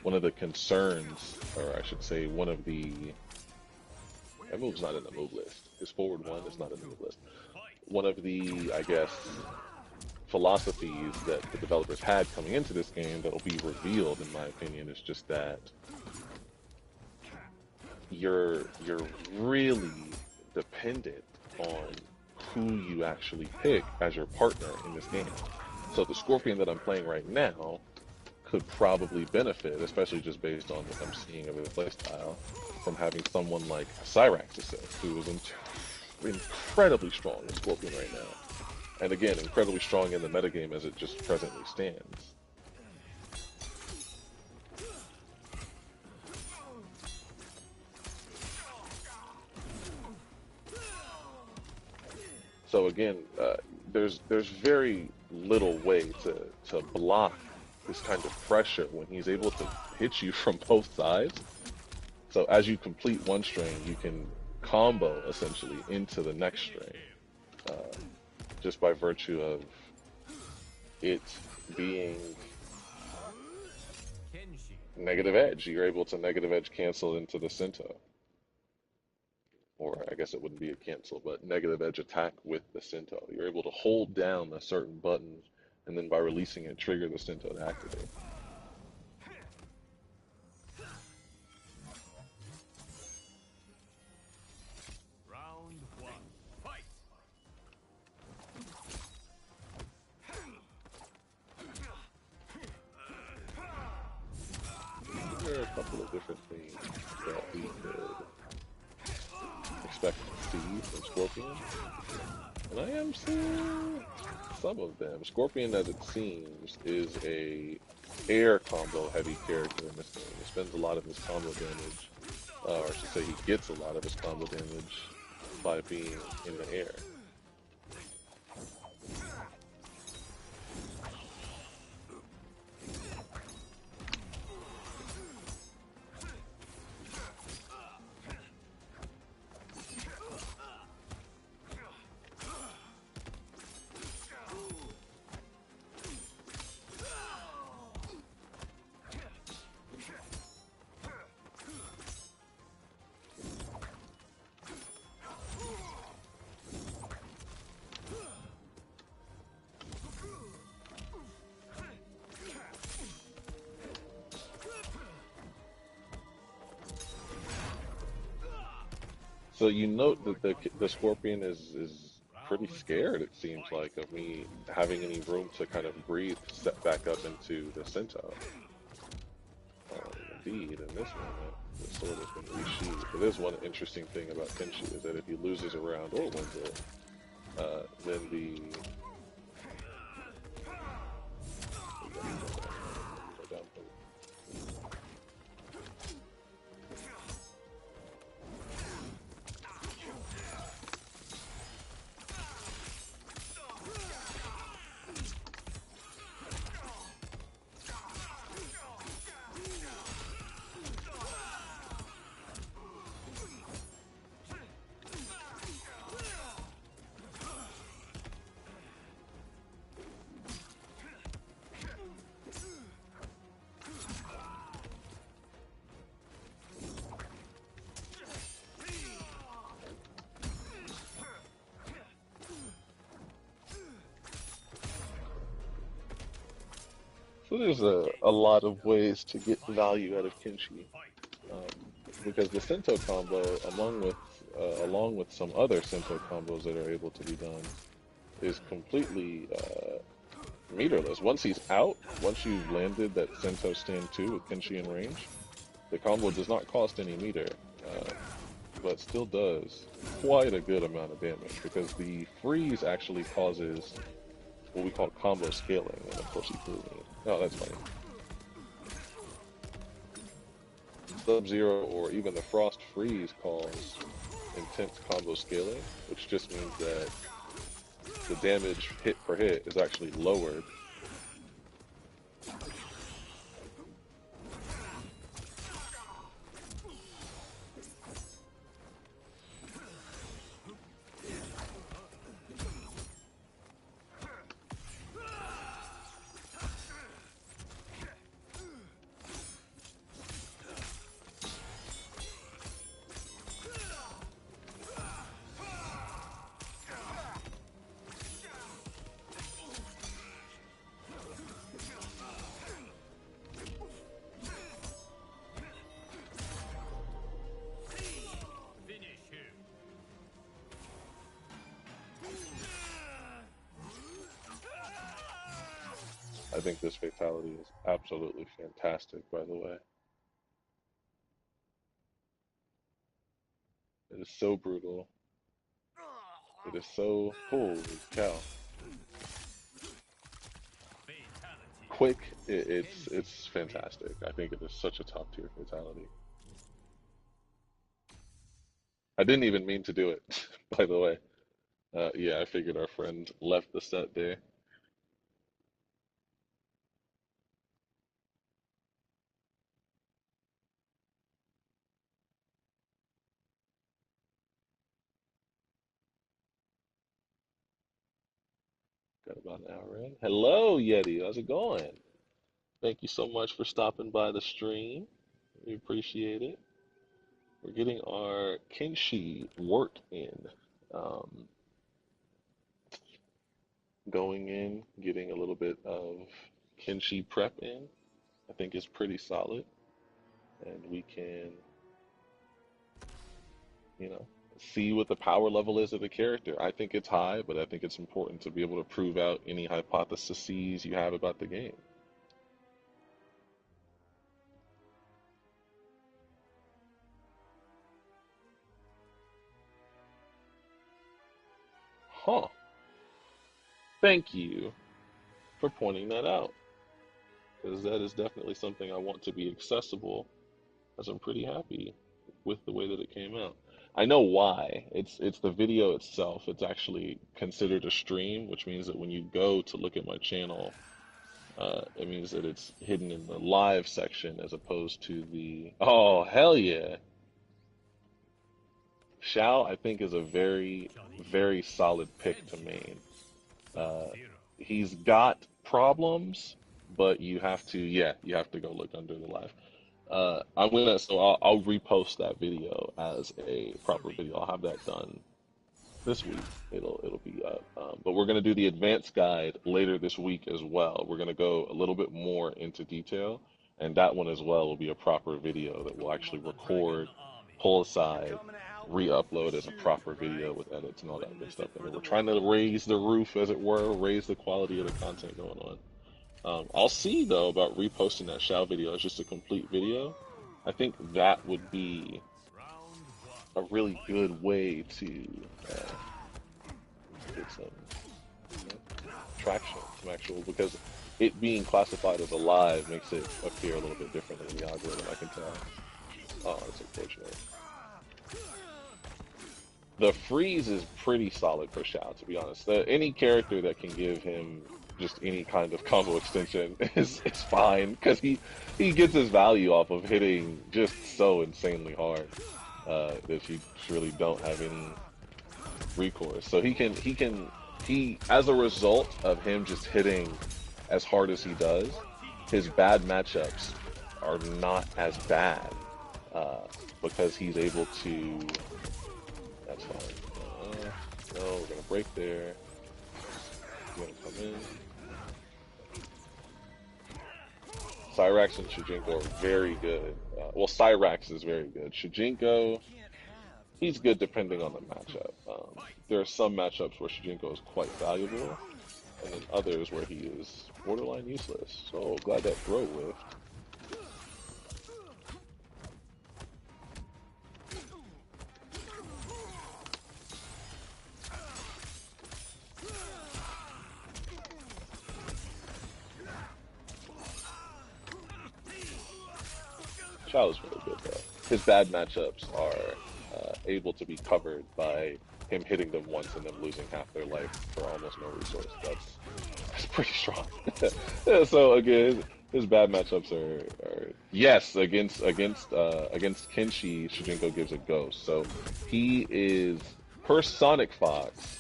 one of the concerns, or I should say, one of the that move's not in the move list. His forward one is not in the move list. One of the, I guess, philosophies that the developers had coming into this game that will be revealed, in my opinion, is just that you're really dependent on who you actually pick as your partner in this game. So the Scorpion that I'm playing right now could probably benefit, especially just based on what I'm seeing of his playstyle, from having someone like Cyrax assist, who is incredibly strong in Scorpion right now. And again, incredibly strong in the metagame as it just presently stands. So again, there's very little way to block this kind of pressure when he's able to hit you from both sides. So as you complete one string, you can combo essentially into the next string, just by virtue of it being negative edge. You're able to negative edge cancel into the Sento. Or I guess it wouldn't be a cancel, but negative edge attack with the Sento. You're able to hold down a certain button, and then by releasing it, trigger the Sento to activate. Round one, fight. There are a couple of different things that we could expect to see from Scorpion. And I am still some of them. Scorpion, as it seems, is a air combo heavy character in this game. He spends a lot of his combo damage, or I should say he gets a lot of his combo damage by being in the air. So you note that the Scorpion is pretty scared, it seems like, of me having any room to kind of breathe, step back up into the Centaur. Indeed, in this moment, the sword has been resheathed. But there's one interesting thing about Kenshi is that if he loses a round or wins it, then the So there's a lot of ways to get value out of Kenshi, um, because the Sento combo, along with some other Sento combos that are able to be done, is completely meterless. Once he's out, once you've landed that Sento stand 2 with Kenshi in range, the combo does not cost any meter, but still does quite a good amount of damage, because the freeze actually causes what we call combo scaling, and of course he threw me. Oh, that's funny. Sub-Zero or even the Frost Freeze cause intense combo scaling, which just means that the damage hit per hit is actually lowered. I think this fatality is absolutely fantastic, by the way. It is so brutal. It is so... holy cow. Quick, it's fantastic. I think it is such a top tier fatality. I didn't even mean to do it, by the way. Yeah, I figured our friend left the set there. Got about an hour in. Hello, Yeti. How's it going? Thank you so much for stopping by the stream. We appreciate it. We're getting our Kenshi work in. Um, Going in, getting a little bit of Kenshi prep in, I think is pretty solid. And we can, you know, see what the power level is of the character. I think it's high, but I think it's important to be able to prove out any hypotheses you have about the game. Huh. Thank you for pointing that out, because that is definitely something I want to be accessible, as I'm pretty happy with the way that it came out. I know why. It's the video itself. It's actually considered a stream, which means that when you go to look at my channel, it means that it's hidden in the live section as opposed to the. Oh, hell yeah. Shao, I think, is a very, very solid pick to main. Uh, he's got problems, but you have to, yeah, you have to go look under the live. I'll repost that video as a proper video. I'll have that done this week. It'll be up. But we're gonna do the advanced guide later this week as well. We're gonna go a little bit more into detail, and that one as well will be a proper video that we'll actually record, pull aside, re-upload as a proper video with edits and all that good stuff. And we're trying to raise the roof, as it were, raise the quality of the content going on. I'll see though about reposting that Shao video as just a complete video. I think that would be a really good way to get some traction, some actual, because it being classified as a live makes it appear a little bit different than the algorithm, I can tell. Oh, that's unfortunate. The freeze is pretty solid for Shao, to be honest. Any character that can give him just any kind of combo extension is fine, because he gets his value off of hitting just so insanely hard that you really don't have any recourse. So he as a result of him just hitting as hard as he does, his bad matchups are not as bad because he's able to. That's fine. No, we're gonna break there. We're gonna come in. Cyrax and Shujinko are very good. Well, Cyrax is very good. Shujinko, he's good depending on the matchup. There are some matchups where Shujinko is quite valuable, and then others where he is borderline useless. So glad that throw whiffed. Shao is really good though. His bad matchups are able to be covered by him hitting them once and them losing half their life for almost no resource. That's pretty strong. Yeah, so again, his bad matchups are yes, against Kenshi, Shujinko gives a ghost. So he is, per Sonic Fox,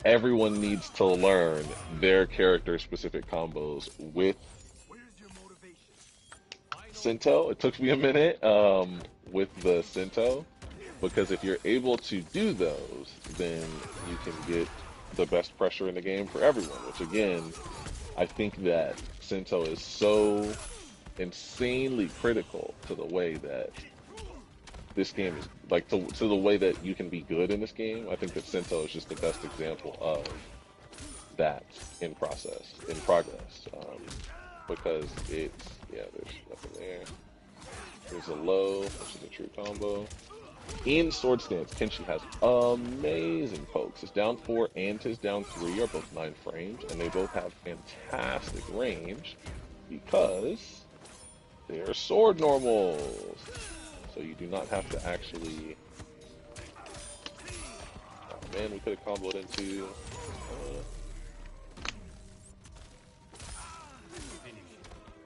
everyone needs to learn their character specific combos with Sento. It took me a minute with the Sento, because if you're able to do those, then you can get the best pressure in the game for everyone, which again, I think that Sento is so insanely critical to the way that this game is, like, to the way that you can be good in this game. I think that Sento is just the best example of that in progress, because it's, yeah, there's nothing there. There's a low, which is a true combo. In Sword Stance, Kenshi has amazing pokes. His down 4 and his down 3 are both 9 frames, and they both have fantastic range because they are sword normals. So you do not have to actually. Oh man, we could have comboed into.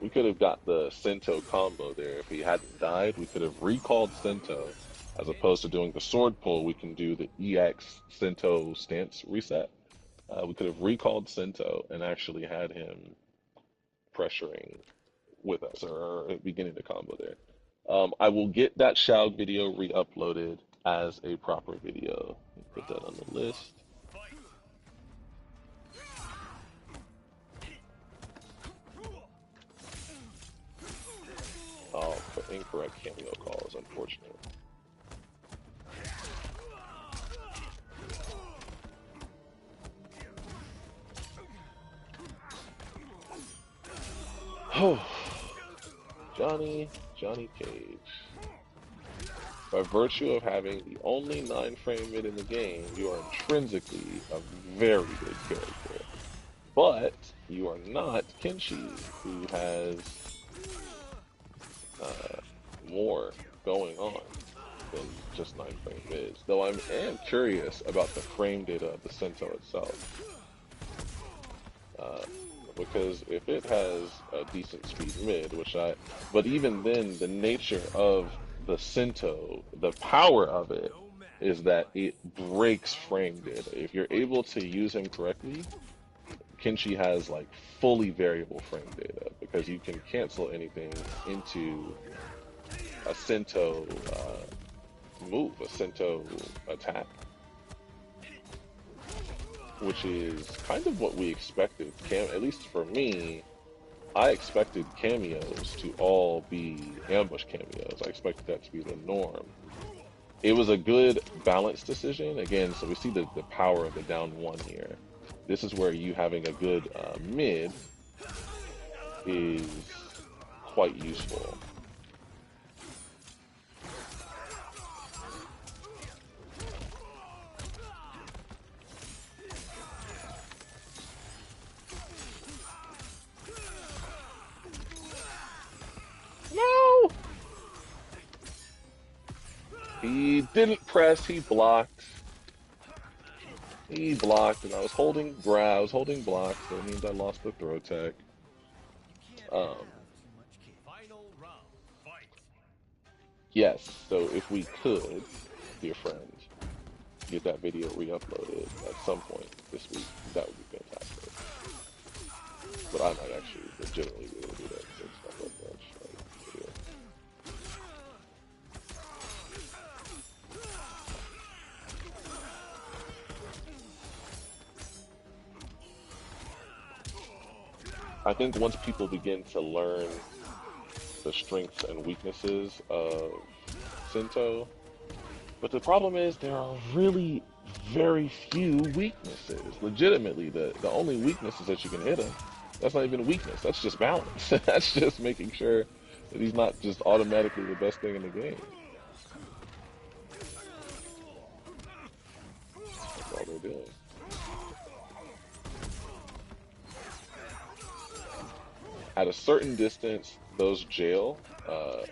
We could have got the Sento combo there. If he hadn't died, we could have recalled Sento. As opposed to doing the sword pull, we can do the EX Sento stance reset. We could have recalled Sento and actually had him pressuring with us, or beginning the combo there. I will get that Shao video re-uploaded as a proper video. Put that on the list. Oh, but incorrect cameo call is unfortunate. Oh, Johnny Cage. By virtue of having the only 9-frame mid in the game, you are intrinsically a very good character. but you are not Kenshi, who has uh, more going on than just 9-frame mids. Though I am curious about the frame data of the Sento itself. Uh, because if it has a decent speed mid, but even then, the nature of the Sento, the power of it is that it breaks frame data. If you're able to use him correctly, Kenshi has like fully variable frame data because you can cancel anything into a Sento move, a Sento attack, which is kind of what we expected. At least for me, I expected cameos to all be ambush cameos. I expected that to be the norm. It was a good balance decision. Again, so we see the power of the down one here. This is where you having a good mid is quite useful. No! He didn't press, he blocked. He blocked, and I was holding block, so it means I lost the throw tech. Yes, so if we could, dear friend, get that video re-uploaded at some point this week, that would be fantastic. But I might actually legitimately be able to do that and stuff like that. Video. I think once people begin to learn the strengths and weaknesses of Sento, but the problem is there are really very few weaknesses. Legitimately, the only weakness is that you can hit him. That's not even a weakness. That's just balance. That's just making sure that he's not just automatically the best thing in the game. That's all they're doing. At a certain distance, those jail,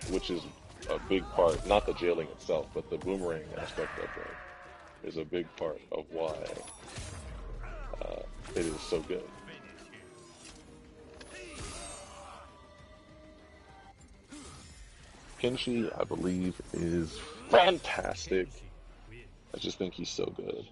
which is a big part, not the jailing itself, but the boomerang aspect of it, is a big part of why it is so good. Kenshi, I believe, is fantastic. I just think he's so good.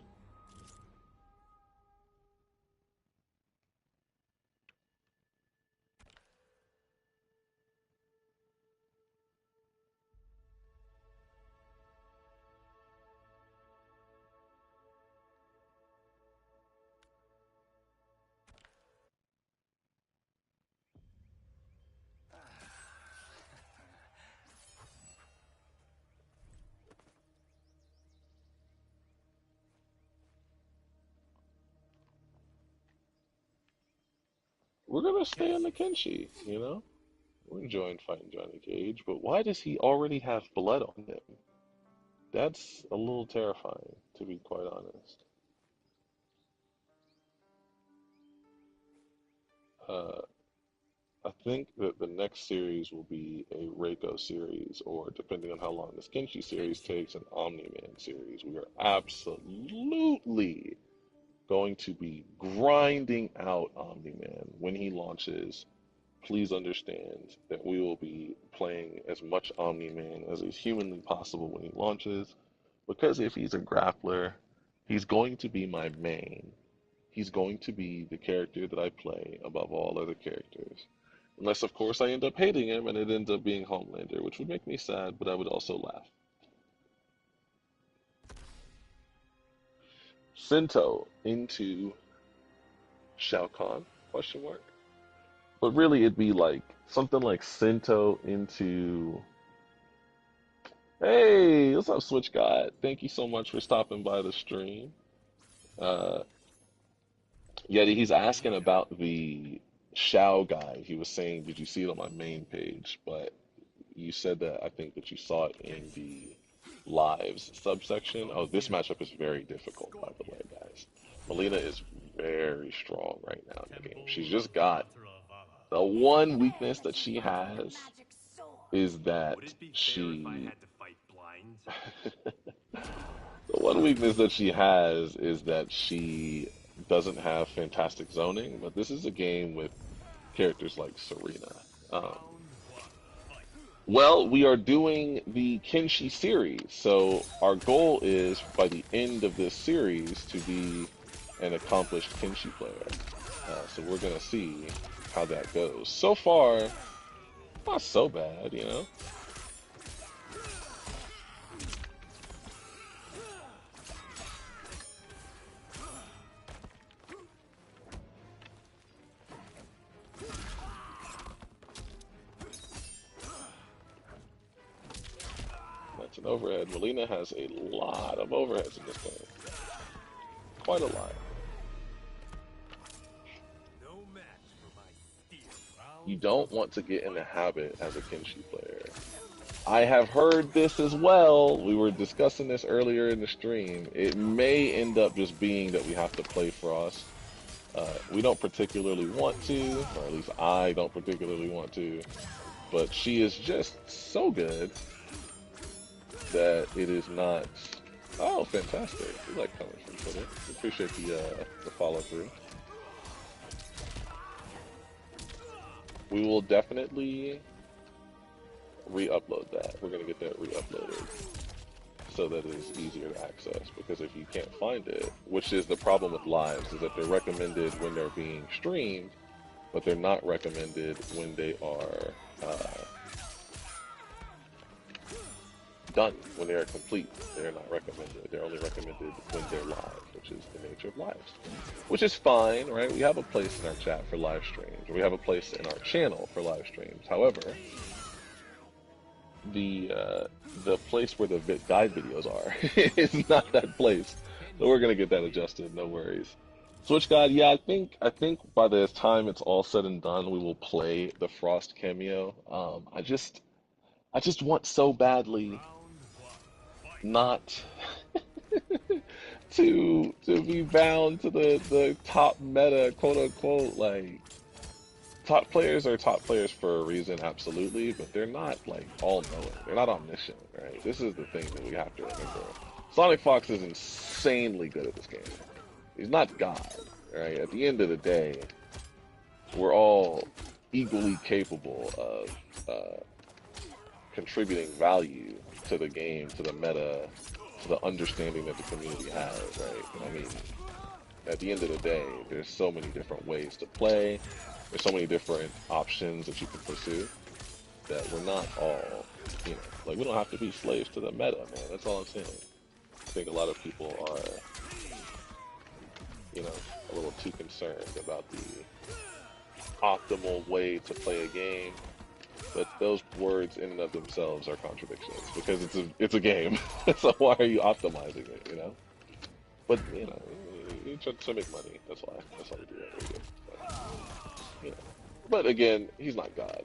We're gonna stay on the Kenshi, you know? We're enjoying fighting Johnny Cage, but why does he already have blood on him? That's a little terrifying, to be quite honest. Uh, I think that the next series will be a Reiko series, or depending on how long this Kenshi series takes, an Omni-Man series. We are absolutely going to be grinding out Omni-Man when he launches. Please understand that we will be playing as much Omni-Man as is humanly possible when he launches, because if he's a grappler, he's going to be my main. He's going to be the character that I play above all other characters. Unless, of course, I end up hating him and it ends up being Homelander, which would make me sad, but I would also laugh. Sento into Shao Kahn? Question mark. But really, it'd be like something like Sento into. Hey, what's up, Switch God? Thank you so much for stopping by the stream. Uh, yeah, he's asking about the Shao guy. He was saying, did you see it on my main page? But you said that I think that you saw it in the lives subsection. Oh, this matchup is very difficult, by the way, guys. Melina is very strong right now in the game. She's just got the one weakness that she has is that Would it be fair if I she had to fight blind? the one weakness that she has is that she doesn't have fantastic zoning, but this is a game with characters like Serena. Um, Round one, fight. well, we are doing the Kenshi series, so our goal is by the end of this series to be an accomplished Kenshi player. So we're gonna see how that goes. So far, not so bad, you know. That's an overhead. Melina has a lot of overheads in this game. Quite a lot. No match for my steel. You Round don't two, want to get in the fight. habit as a Kenshi player. I have heard this as well. We were discussing this earlier in the stream. It may end up just being that we have to play Frost. We don't particularly want to, or at least I don't particularly want to, but she is just so good that it is not. Oh, fantastic! We like comments from Twitter. We appreciate the follow through. We will definitely re-upload that. We're gonna get that re-uploaded so that it is easier to access. Because if you can't find it, which is the problem with lives, is that they're recommended when they're being streamed, but they're not recommended when they are done, when they are complete. They're not recommended. They're only recommended when they're live, which is the nature of lives. Which is fine, right? We have a place in our chat for live streams. We have a place in our channel for live streams. However, the place where the guide videos are is not that place. So we're gonna get that adjusted, no worries. Switch God, yeah, I think by the time it's all said and done, we will play the Frost cameo. I just want so badly Round one, fight. not to be bound to the top meta, quote unquote. Like, top players are top players for a reason, absolutely, but they're not like all knowing. They're not omniscient, right? This is the thing that we have to remember. Sonic Fox is insanely good at this game. He's not God, right? At the end of the day, we're all equally capable of contributing value to the game, to the meta, to the understanding that the community has, right? I mean, at the end of the day, there's so many different ways to play. There's so many different options that you can pursue that we're not all, you know, like we don't have to be slaves to the meta, man. That's all I'm saying. I think a lot of people are, you know, a little too concerned about the optimal way to play a game. But those words in and of themselves are contradictions because it's a game. So why are you optimizing it, you know? But, you know, you try to make money. That's why we do that. We do. But, you know. But again, he's not God.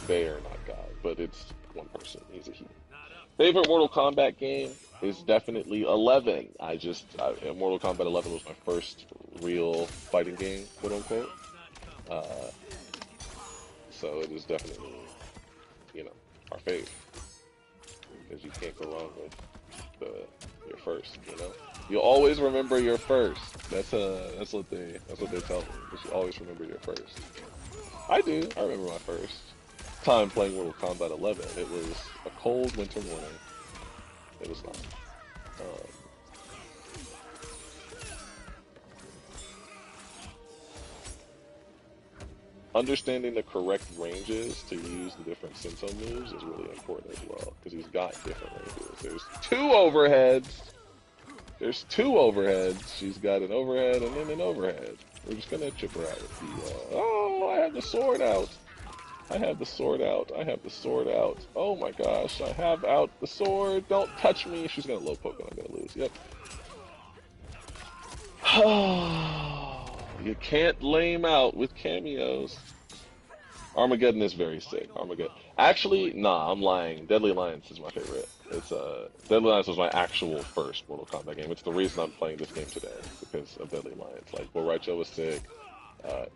They are not God. But it's one person. He's a he. Favorite Mortal Kombat game is definitely 11. Mortal Kombat 11 was my first real fighting game, quote unquote. So it is definitely, you know, our fave. Because you can't go wrong with your first, you know? You'll always remember your first. That's what they tell me. You should always remember your first. I do. I remember my first time playing Mortal Kombat 11. It was a cold winter morning. It was not. Understanding the correct ranges to use the different Sento moves is really important as well, because he's got different ranges. There's two overheads. She's got an overhead and then an overhead. We're just gonna chip her out with the, oh, I have the sword out. I have the sword out. Oh my gosh, I have out the sword. Don't touch me. She's gonna low poke and I'm gonna lose. Yep. You can't lame out with cameos. Armageddon is very sick. Armageddon. Actually, nah, I'm lying. Deadly Alliance is my favorite. It's Deadly Alliance was my actual first Mortal Kombat game. It's the reason I'm playing this game today because of Deadly Alliance. Like, Bo Raicho was sick,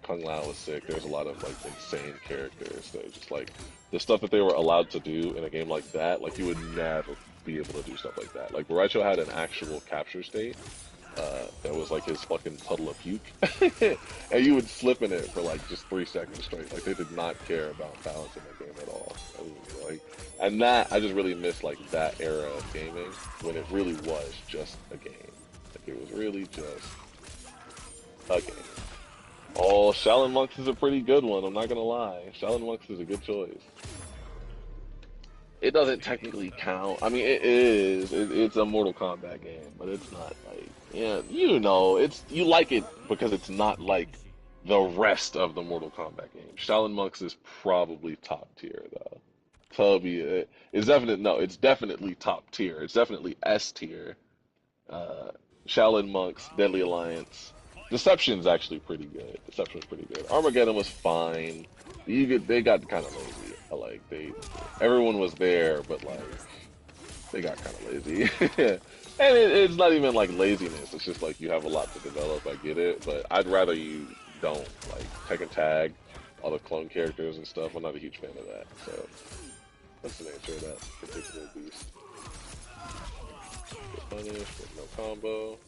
Kung Lao was sick. There's a lot of like insane characters that just like the stuff that they were allowed to do in a game like that. Like, you would never be able to do stuff like that. Like, Bo Raicho had an actual capture state. That was like his fucking puddle of puke, and you would slip in it for like just 3 seconds straight. Like, they did not care about balance in that game at all. I was, like, and that I just really miss like that era of gaming when it really was just a game. Like, it was really just a game. Oh, Shaolin Monks is a pretty good one. I'm not gonna lie. Shaolin Monks is a good choice. It doesn't technically count. I mean, it is. It's a Mortal Kombat game, but it's not like, yeah, you know, it's, you like it because it's not like the rest of the Mortal Kombat games. Shaolin Monks is probably top tier though. Tubby, it's definitely, no, it's definitely top tier. It's definitely S tier. Uh, Shaolin Monks, Deadly Alliance. Deception's actually pretty good. Deception's pretty good. Armageddon was fine. They got kind of lazy. Like, everyone was there, but like they got kind of lazy. And it's not even like laziness. It's just like you have a lot to develop. I get it, but I'd rather you don't like Tekken Tag, all the clone characters and stuff. I'm not a huge fan of that. So that's the nature of that particular beast. Get punished with no combo.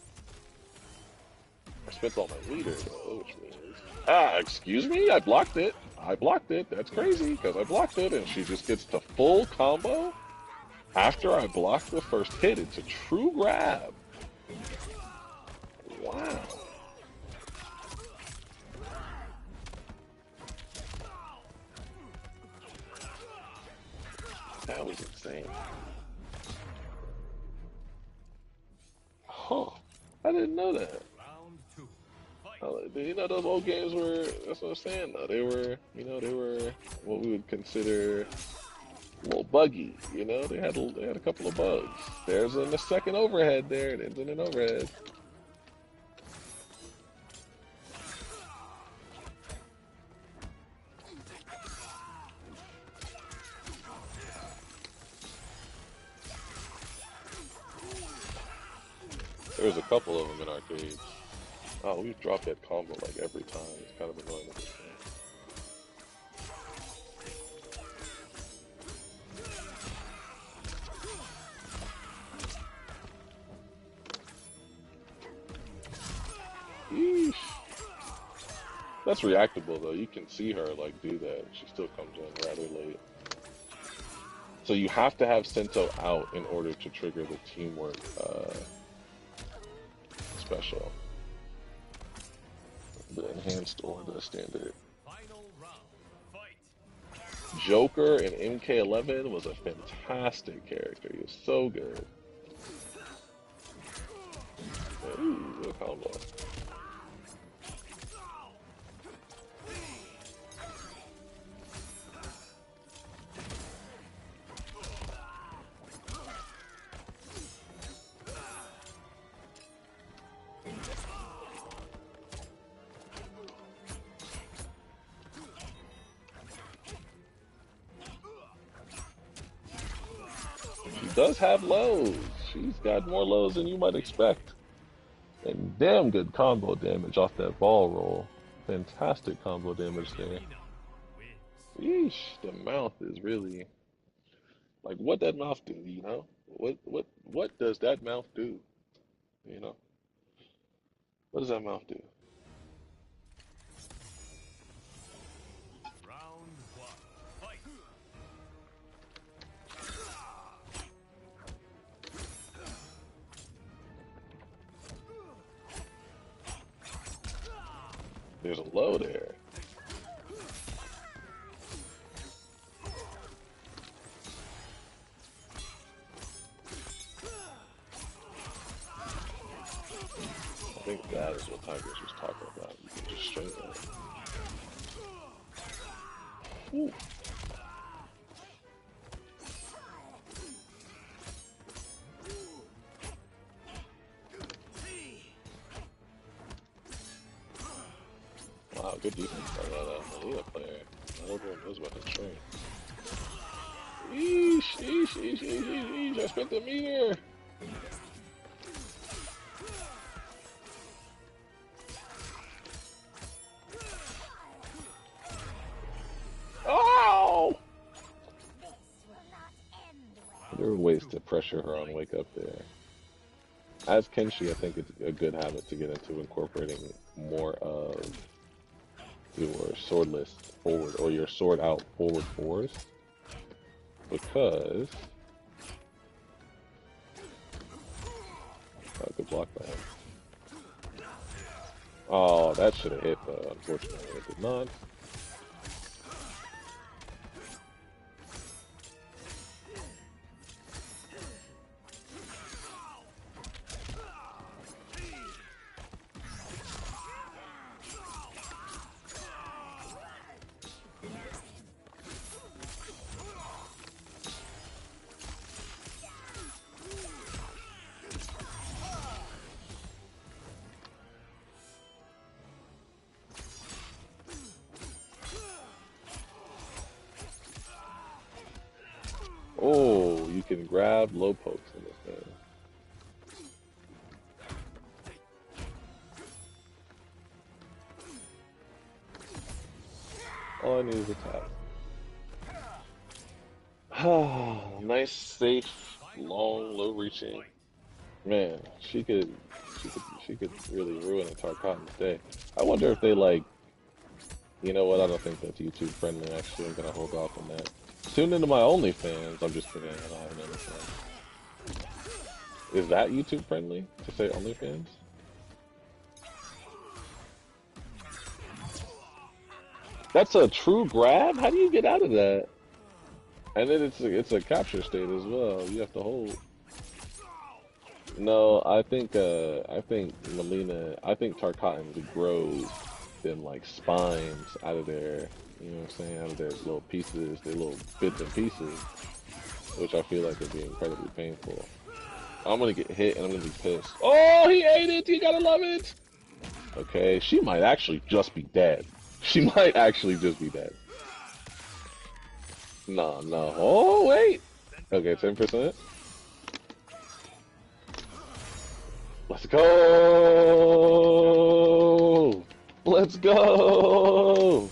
I spent all my meter though, which means, excuse me, I blocked it. I blocked it. That's crazy because I blocked it, and she just gets to full combo after I blocked the first hit. It's a true grab. Wow. That was insane. Huh. I didn't know that. You know, those old games were, that's what I'm saying though. They were, you know, they were what we would consider a little buggy, you know? They had a couple of bugs. There's a second overhead there. It ends in an overhead. There's a couple of them in arcades. Oh, we've dropped that combo like every time. It's kind of annoying at this point. Yeesh. That's reactable though. You can see her like do that. She still comes in rather late. So you have to have Sento out in order to trigger the teamwork special. The enhanced or the standard. Joker in MK11 was a fantastic character. He was so good. Ooh, good combo. Does have lows. She's got more lows than you might expect. And damn good combo damage off that ball roll. Fantastic combo damage there. Yeesh, the mouth is really like, what that mouth do, you know? What does that mouth do? You know? What does that mouth do? There's a low there. I think that is what Tigers was talking about. You can just straight that. Ooh. Wow, good defense by that Alita player. I hope one knows about his train. Eesh, eesh, eesh, eesh, eesh, eesh. I spent the meter. Oh! There are ways to pressure her on wake up there. As Kenshi, I think it's a good habit to get into incorporating more of your swordless forward or your sword out forward fours, because good block by him. Oh, that should have hit, but unfortunately it did not. Oh, you can grab low pokes in this thing. All I need is a tap. Nice, safe, long, low-reaching. Man, she could really ruin a Tarkat's day. I wonder if they like. You know what? I don't think that's YouTube friendly. Actually, I'm gonna hold off on that. Tune into my OnlyFans. I'm just kidding. I don't have an OnlyFans. Is that YouTube friendly to say OnlyFans? That's a true grab? How do you get out of that? And then it's a capture state as well. You have to hold. No, I think Melina, I think Tarkatans grow them like spines out of their, you know what I'm saying, out of their little pieces, their little bits and pieces, which I feel like would be incredibly painful. I'm gonna get hit and I'm gonna be pissed. Oh, he ate it! You gotta love it! Okay, she might actually just be dead. She might actually just be dead. No, no. Oh, wait! Okay, 10%. Let's go! Let's go!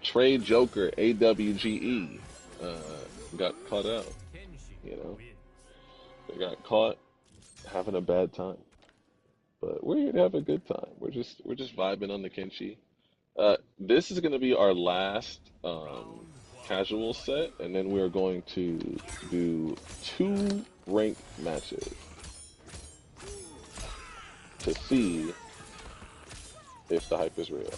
Trade Joker, AWGE, got caught out. You know? They got caught having a bad time. But we're here to have a good time. We're just vibing on the Kenshi. This is gonna be our last casual set, and then we're going to do 2 ranked matches to see if the hype is real.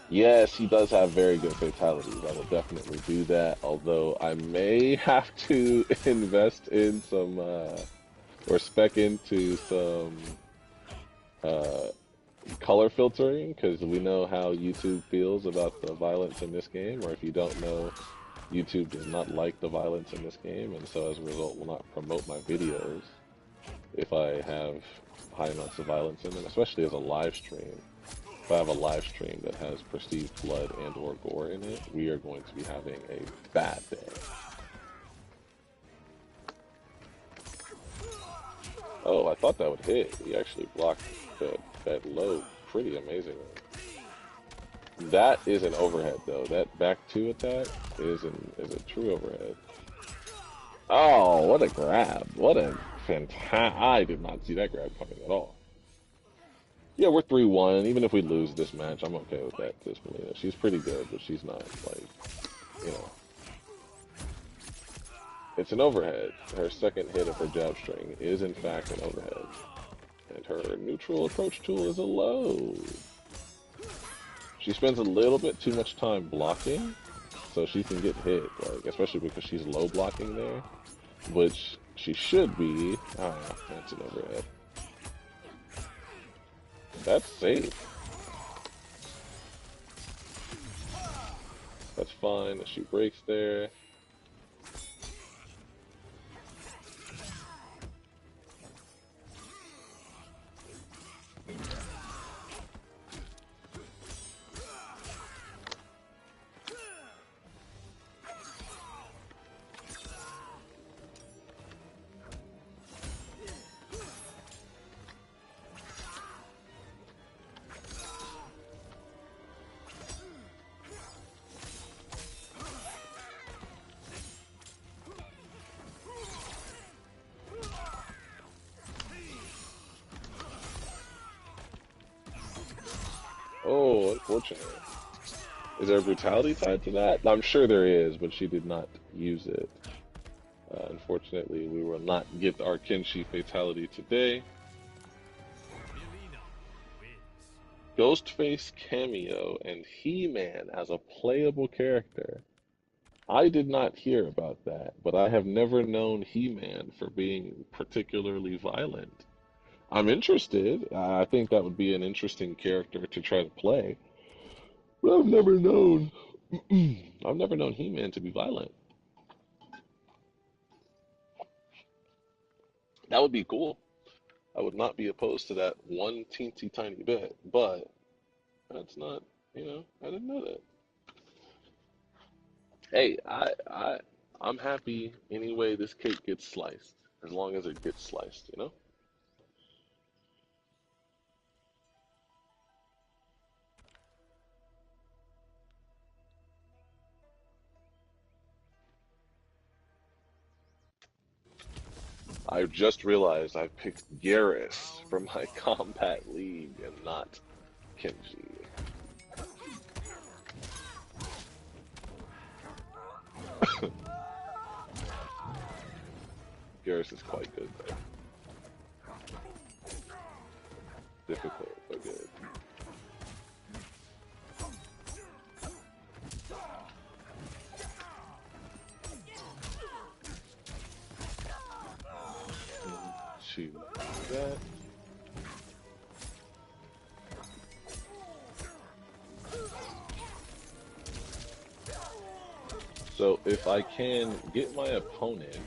Yes, he does have very good fatalities. I will definitely do that, although I may have to invest in some or spec into some color filtering, because we know how YouTube feels about the violence in this game, or if you don't know, YouTube does not like the violence in this game, and so as a result will not promote my videos if I have high amounts of violence in them, especially as a live stream. If I have a live stream that has perceived blood and or gore in it, we are going to be having a bad day. Oh, I thought that would hit. He actually blocked that low pretty amazingly. That is an overhead though. That back 2 attack is a true overhead. Oh, what a grab. What a fantastic. I did not see that grab coming at all. Yeah, we're 3-1. Even if we lose this match, I'm okay with that. This Melina, she's pretty good, but she's not like, you know. It's an overhead. Her second hit of her jab string is in fact an overhead, and her neutral approach tool is a low. She spends a little bit too much time blocking, so she can get hit, like especially because she's low blocking there, which she should be. Ah, that's an overhead. That's safe. That's fine. She breaks there. Oh, unfortunate. Is there a brutality tied to that? I'm sure there is, but she did not use it. Unfortunately, we will not get our Kenshi fatality today. Ghostface cameo and He-Man as a playable character. I did not hear about that, but I have never known He-Man for being particularly violent. I'm interested. I think that would be an interesting character to try to play. But I've never known I've never known He-Man to be violent. That would be cool. I would not be opposed to that one teensy tiny bit, but that's not, I didn't know that. Hey, I'm happy any way this cake gets sliced, as long as it gets sliced. I just realized I picked Garrus for my combat league and not Kenji. Garrus is quite good though. Difficult, but good. Shoot that. So if I can get my opponent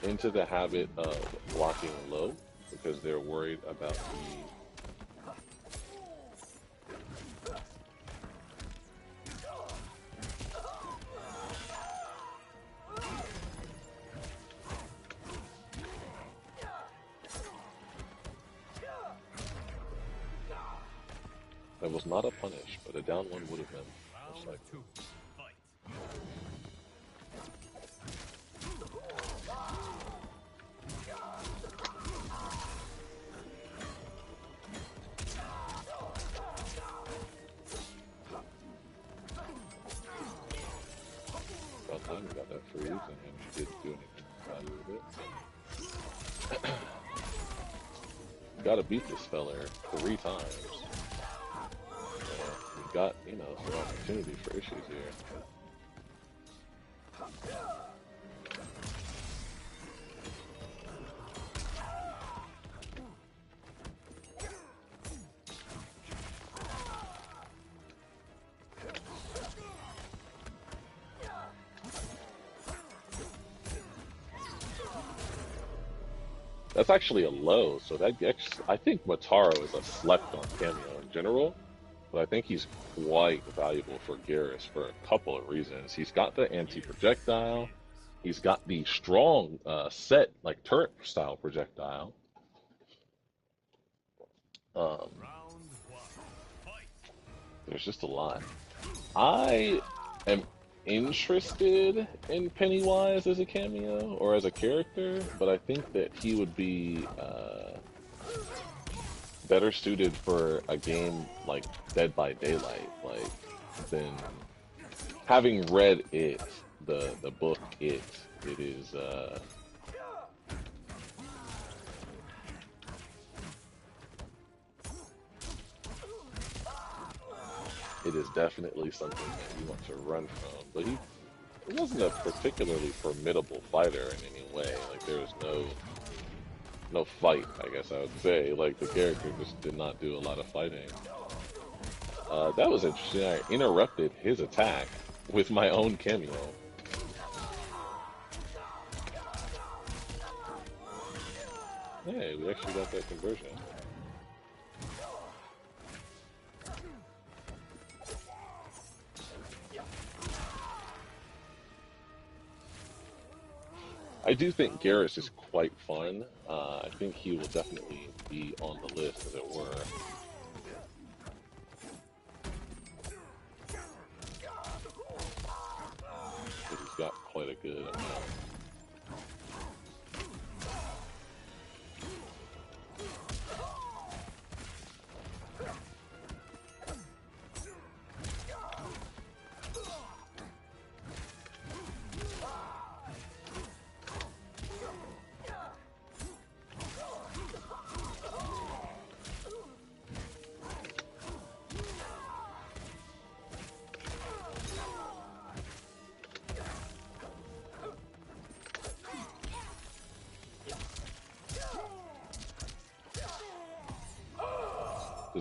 into the habit of blocking low, because they're worried about that was not a punish, but a down one would have been. Most likely. About time we got that freeze, and she didn't do anything value with it. Gotta beat this feller 3 times. We got, some opportunity for issues here. That's actually a low, so I think Mataro is a slept on cameo in general, but I think he's quite valuable for Garrus for a couple of reasons. He's got the anti-projectile, he's got the strong set, like turret style projectile. There's just a lot. I am interested in Pennywise as a cameo or as a character, but I think that he would be better suited for a game like Dead by Daylight, than having read the book it is it is definitely something that you want to run from. But he wasn't a particularly formidable fighter in any way. Like there was no fight, I guess I would say. Like the character just did not do a lot of fighting. That was interesting. I interrupted his attack with my own cameo. Hey, we actually got that conversion. I do think Garrus is quite fun. I think he will definitely be on the list, as it were. Because he's got quite a good amount.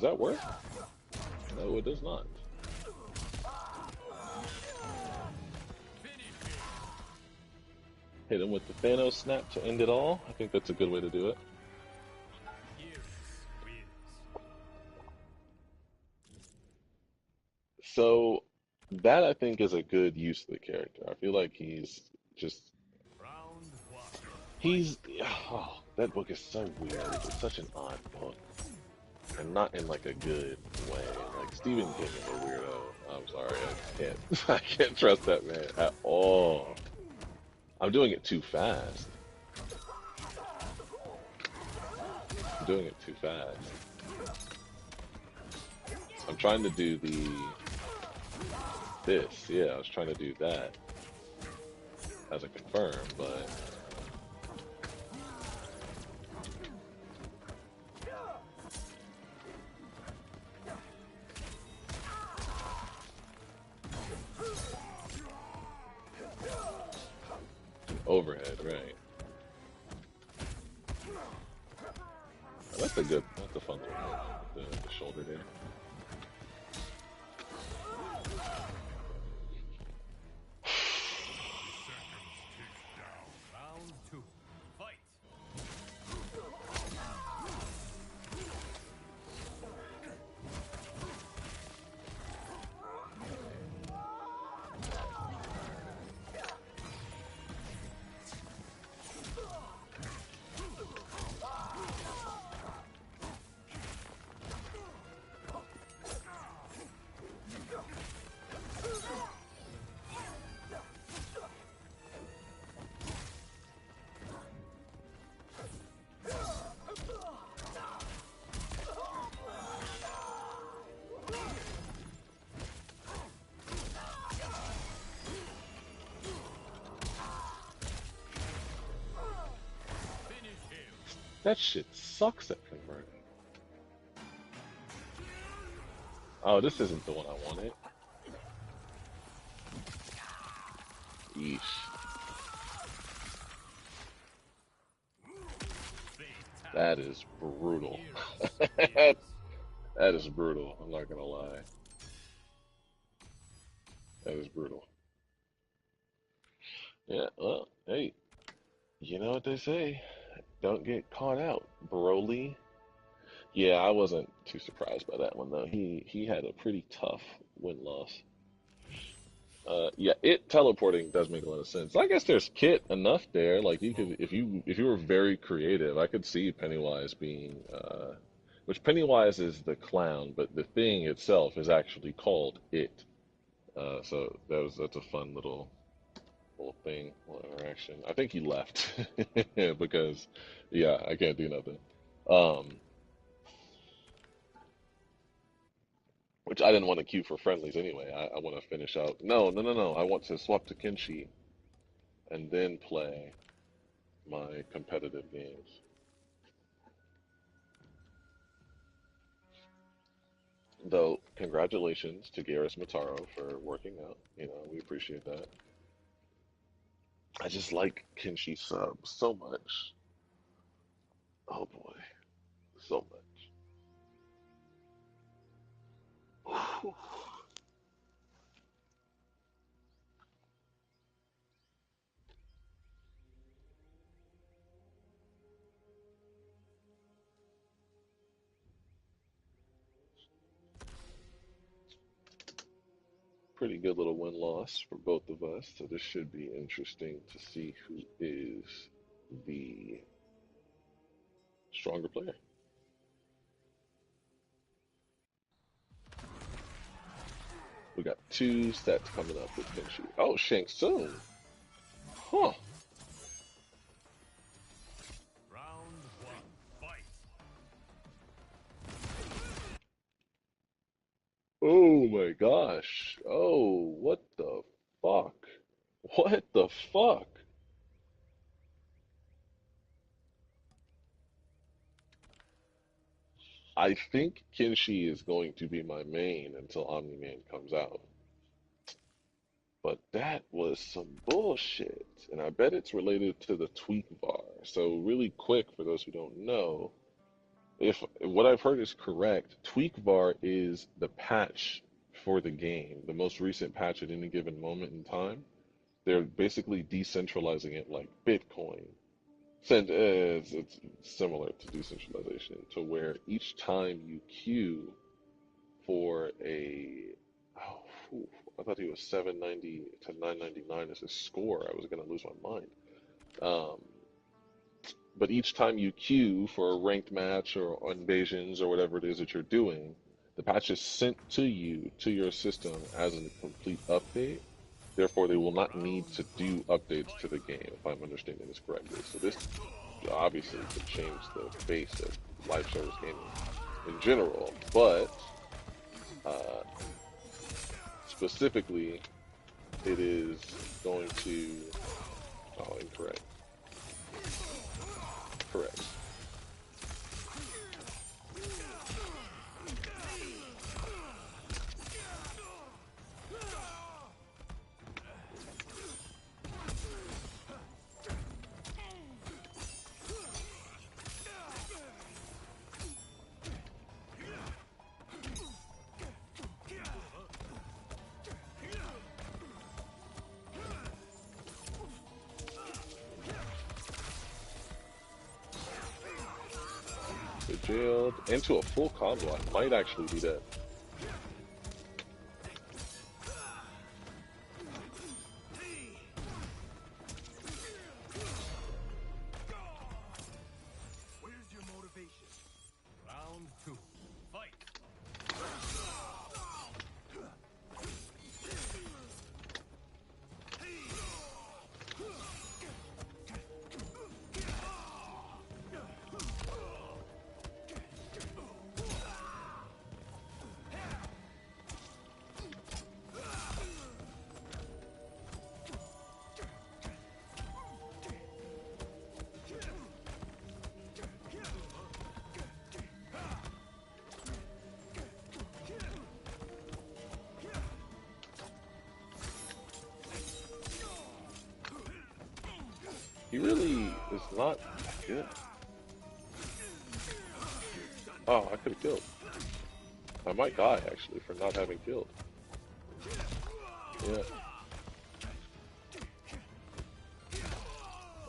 Does that work? No, it does not. Hit him with the Thanos snap to end it all. I think that's a good way to do it. So that I think is a good use of the character. I feel like he's just he's oh, that book is so weird. It's such an odd book. And not in like a good way. Like Stephen King is a weirdo. I'm sorry, I can't I can't trust that man at all. I'm doing it too fast. I'm doing it too fast. I'm trying to do this. Yeah, I was trying to do that as a confirm, but overhead, right? That's a fun little move. The shoulder there. That shit sucks at converting. Oh, this isn't the one I wanted. Yeesh. That is brutal. That is brutal. I'm not gonna lie. That is brutal. Yeah, well, hey, you know what they say. Don't get caught out, Broly. Yeah, I wasn't too surprised by that one though. He had a pretty tough win-loss. Yeah, it teleporting does make a lot of sense. I guess there's kit enough there. Like you could, if you were very creative, I could see Pennywise being, which Pennywise is the clown, but the thing itself is actually called it. So that's a fun little thing, little interaction. I think he left because, yeah, I can't do nothing. Um, which I didn't want to queue for friendlies anyway. I want to finish out. No, no, no, no. I want to swap to Kenshi and then play my competitive games. Though, congratulations to Garrus Mataro for working out. You know, we appreciate that. I just like Kenshi sub so much. Oh boy, so much. Pretty good little win loss for both of us. So this should be interesting to see who is the stronger player. We got two sets coming up with Kenshi. Oh, Shang Tsung. Huh. Oh my gosh. Oh, what the fuck? What the fuck? I think Kenshi is going to be my main until Omni-Man comes out. But that was some bullshit. And I bet it's related to the tweak bar. So really quick, for those who don't know, if what I've heard is correct, Tweakbar is the patch for the game, the most recent patch at any given moment in time. They're basically decentralizing it like Bitcoin. It's similar to decentralization, to where each time you queue for oh, phew, I thought he was 790 to 999 as his score. I was gonna lose my mind. Um, but each time you queue for a ranked match or invasions or whatever it is that you're doing, the patch is sent to you, to your system, as a complete update. Therefore, they will not need to do updates to the game, if I'm understanding this correctly. So this obviously could change the face of live service gaming in general, but uh, specifically, it is going to... Oh, incorrect. Correct. Jailed into a full combo. I might actually do that. Where's your motivation? Round 2. Fight. He really is not that good. Oh, I could have killed. I might die, actually, for not having killed. Yeah.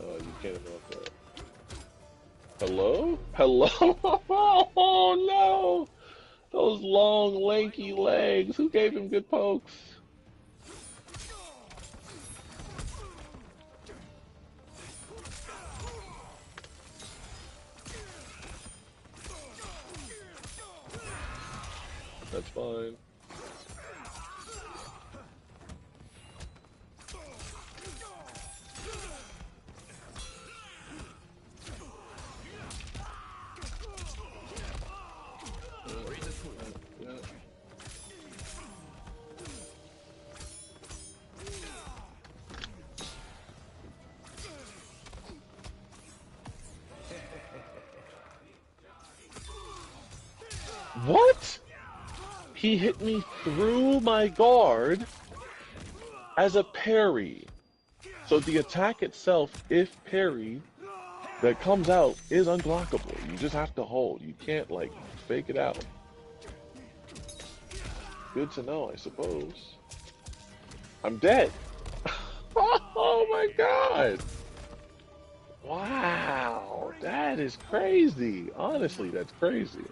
Oh, you can't interrupt that. Hello? Hello? Oh, no! Those long, lanky legs. Who gave him good pokes? That's fine. What? He hit me through my guard as a parry. So the attack itself, if parried, that comes out is unblockable. You just have to hold. You can't, like, fake it out. Good to know, I suppose. I'm dead. Oh my god. Wow. That is crazy. Honestly, that's crazy.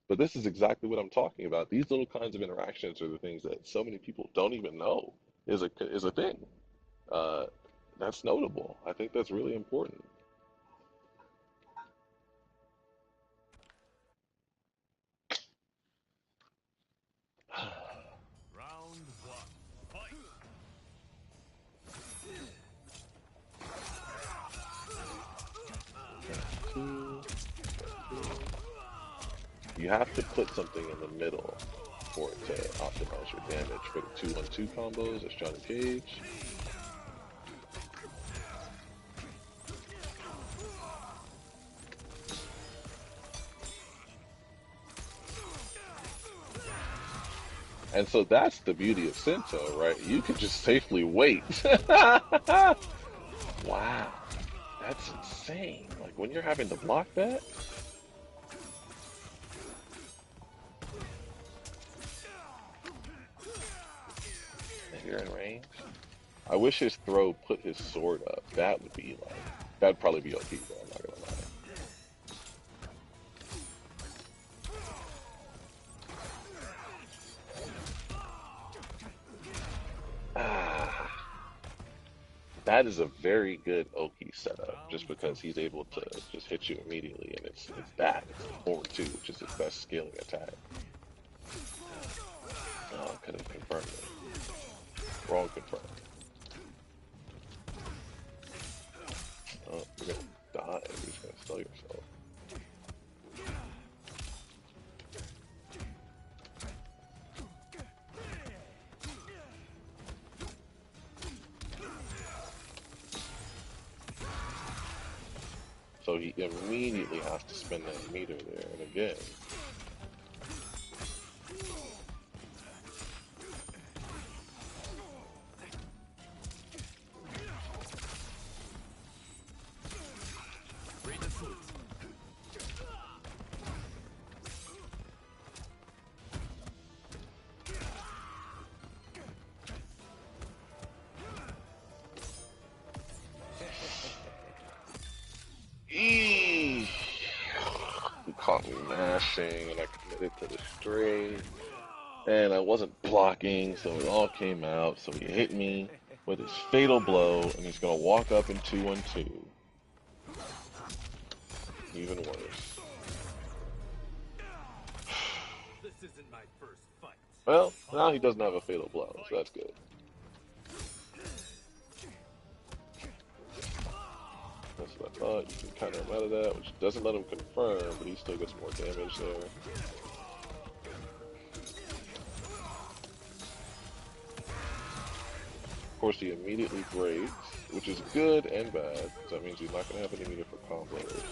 But this is exactly what I'm talking about. These little kinds of interactions are the things that so many people don't even know is a thing. Uh, that's notable. I think that's really important. Round 1. Fight. You have to put something in the middle for it to optimize your damage. For the 2-1-2 combos, as Johnny Cage. And so that's the beauty of Sento, right? You can just safely wait. Wow. That's insane. Like when you're having to block that, and you're in range. I wish his throw put his sword up. That would be like, that'd probably be OP, bro. I'm not gonna lie. Ah, that is a very good Oki setup, just because he's able to just hit you immediately, and it's that. It's the forward two, which is his best scaling attack. Oh, I could have confirmed it. Wrong confirmed. Oh, you're gonna die. You're just gonna kill yourself. So he immediately has to spend that meter there, and again. Eesh. He caught me mashing, and I committed to the string, and I wasn't blocking, so it all came out. So he hit me with his fatal blow, and he's gonna walk up in 2-1-2. Even worse. This isn't my first fight. Well, now he doesn't have a fatal blow, so that's good. That's what I thought. You can counter him out of that, which doesn't let him confirm, but he still gets more damage there. Of course, he immediately breaks, which is good and bad, because that means he's not going to have any meter for combos.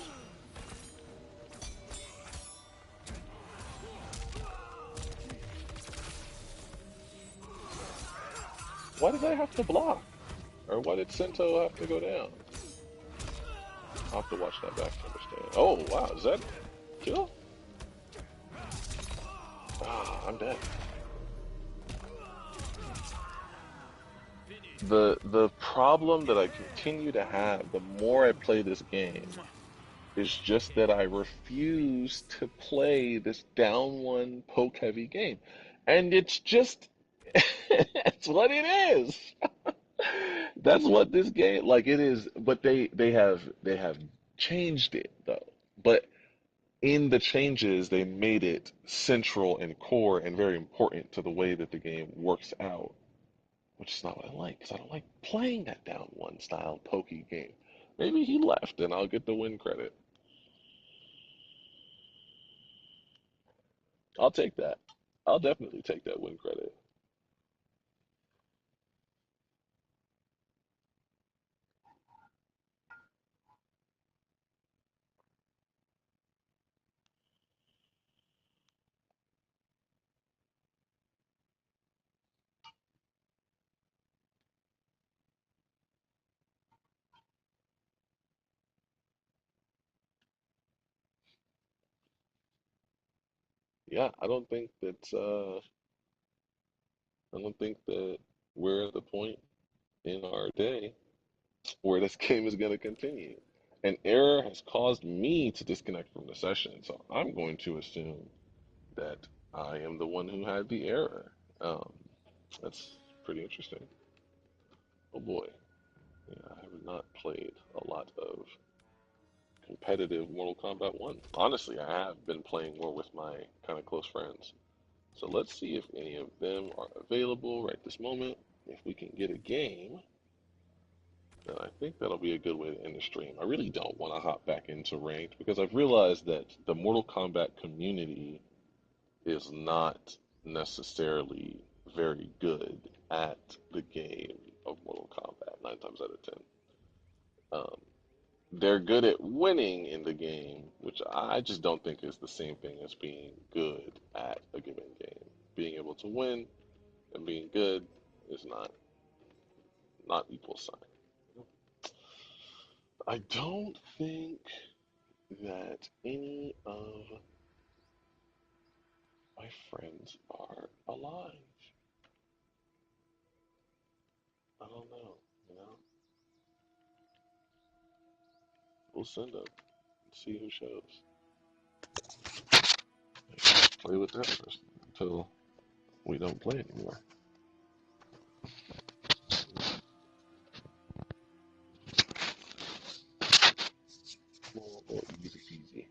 Why did I have to block? Or why did Sento have to go down? I'll have to watch that back to understand. Oh, wow, is that kill? Ah, I'm dead. The problem that I continue to have the more I play this game is just that I refuse to play this down one poke heavy game. And it's just that's what it is. That's what this game like it is, but they have changed it though. But in the changes, they made it central and core and very important to the way that the game works out, which is not what I like, because I don't like playing that down one style pokey game. Maybe he left and I'll get the win credit. I'll take that. I'll definitely take that win credit. Yeah, I don't think that we're at the point in our day where this game is going to continue. An error has caused me to disconnect from the session, so I'm going to assume that I am the one who had the error. Um, that's pretty interesting. Oh boy, yeah, I have not played a lot of competitive Mortal Kombat 1. Honestly, I have been playing more with my kind of close friends. So let's see if any of them are available right this moment. If we can get a game, then I think that'll be a good way to end the stream. I really don't want to hop back into ranked because I've realized that the Mortal Kombat community is not necessarily very good at the game of Mortal Kombat, 9 times out of 10. Um, they're good at winning in the game, which I just don't think is the same thing as being good at a given game. Being able to win and being good is not equal sign. I don't think that any of my friends are alive. I don't know, you know? We'll send them and see who shows. Just play with that first until we don't play anymore. Oh, easy peasy.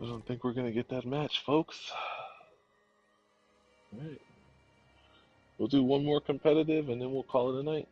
I don't think we're gonna get that match, folks. Alright. We'll do one more competitive and then we'll call it a night.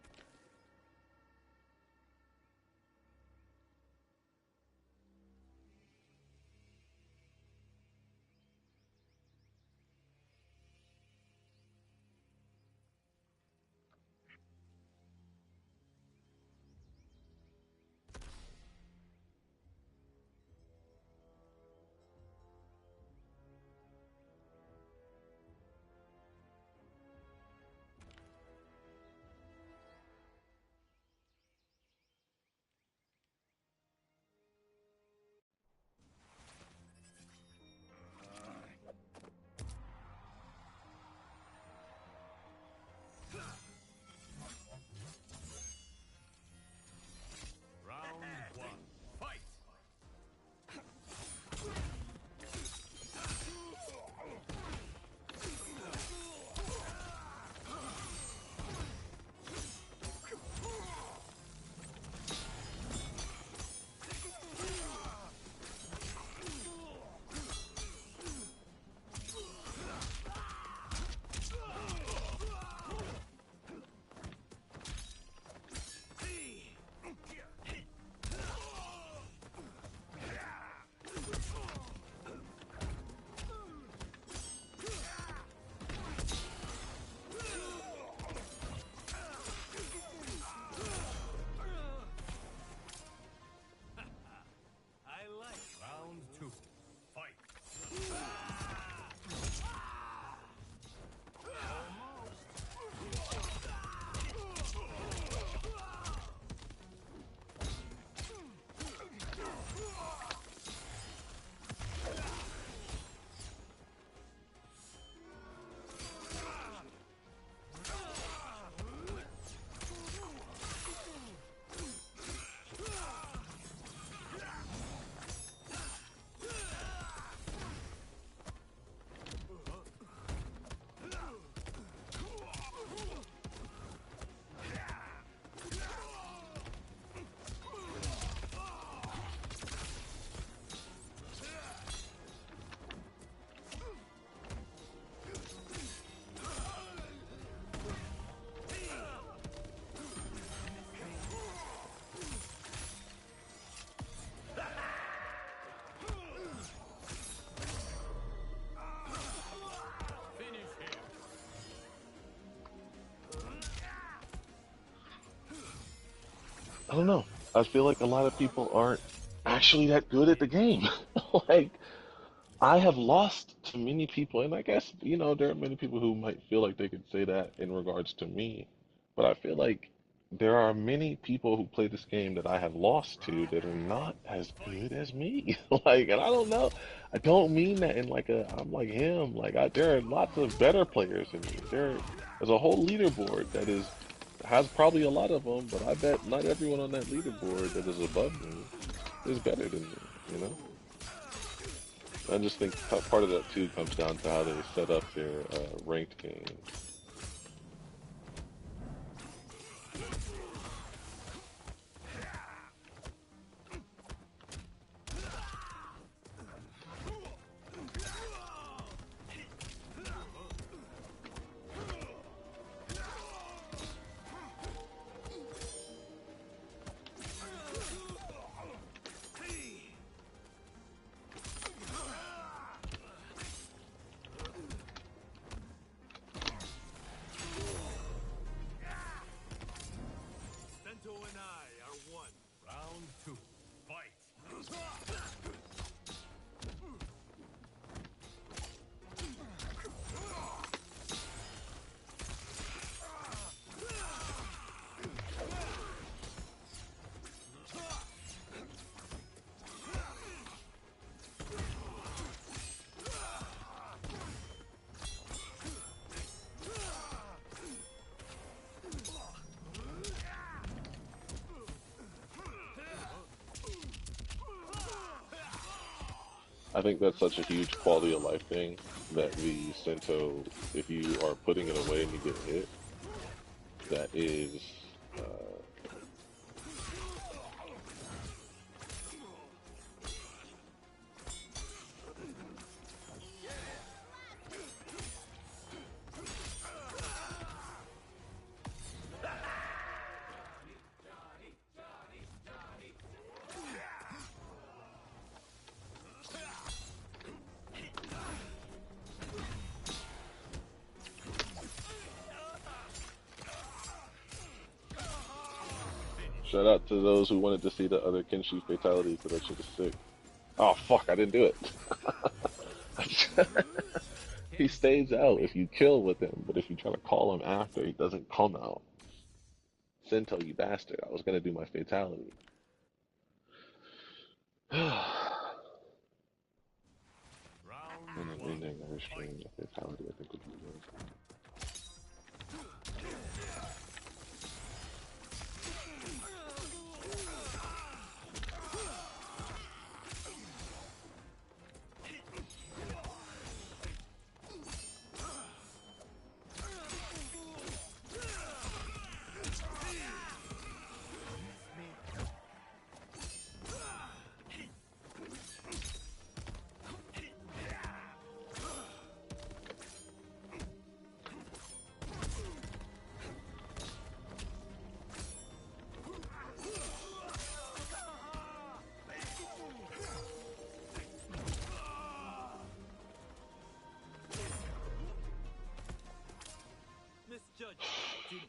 don't know. I feel like a lot of people aren't actually that good at the game. Like, I have lost to many people, and I guess, there are many people who might feel like they could say that in regards to me, but I feel like there are many people who play this game that I have lost to that are not as good as me. Like, and I don't know. I don't mean that in like I'm like him. Like, there are lots of better players than me. There's a whole leaderboard that has probably a lot of them, but I bet not everyone on that leaderboard that is above me is better than me, you know? I just think part of that too comes down to how they set up their ranked games. Sento and I are one. Round two. Fight. I think that's such a huge quality of life thing that the Sento, if you are putting it away and you get hit, that is uh, shout out to those who wanted to see the other Kenshi fatalities, but that shit is sick. Oh fuck, I didn't do it. He stays out if you kill with him, but if you try to call him after, he doesn't come out. Sento, you bastard. I was gonna do my fatality. And Round then one. ending every Fight. stream, the fatality I think would be good.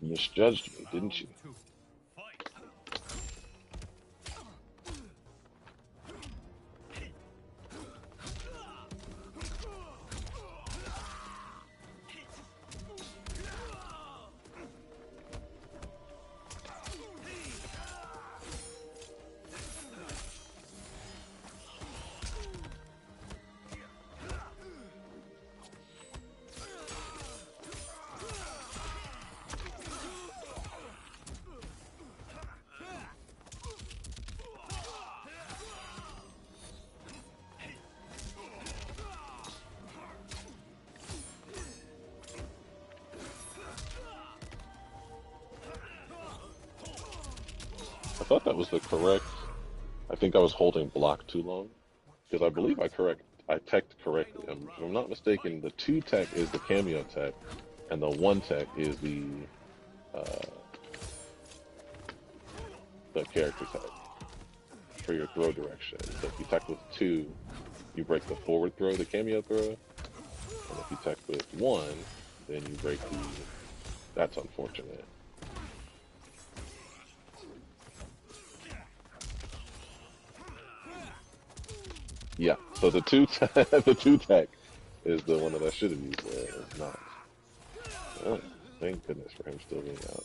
Misjudged me, didn't you? Round two. Fight. I thought that was the correct. I think I was holding block too long because I believe I teched correctly. If I'm not mistaken, the 2 tech is the cameo tech, and the 1 tech is uh, the character tech for your throw direction. So if you tech with 2, you break the forward throw, the cameo throw, and if you tech with 1, then you break the. That's unfortunate. Yeah. So the the two tech is the one that I should have used. It's not. Oh, thank goodness for him still being out.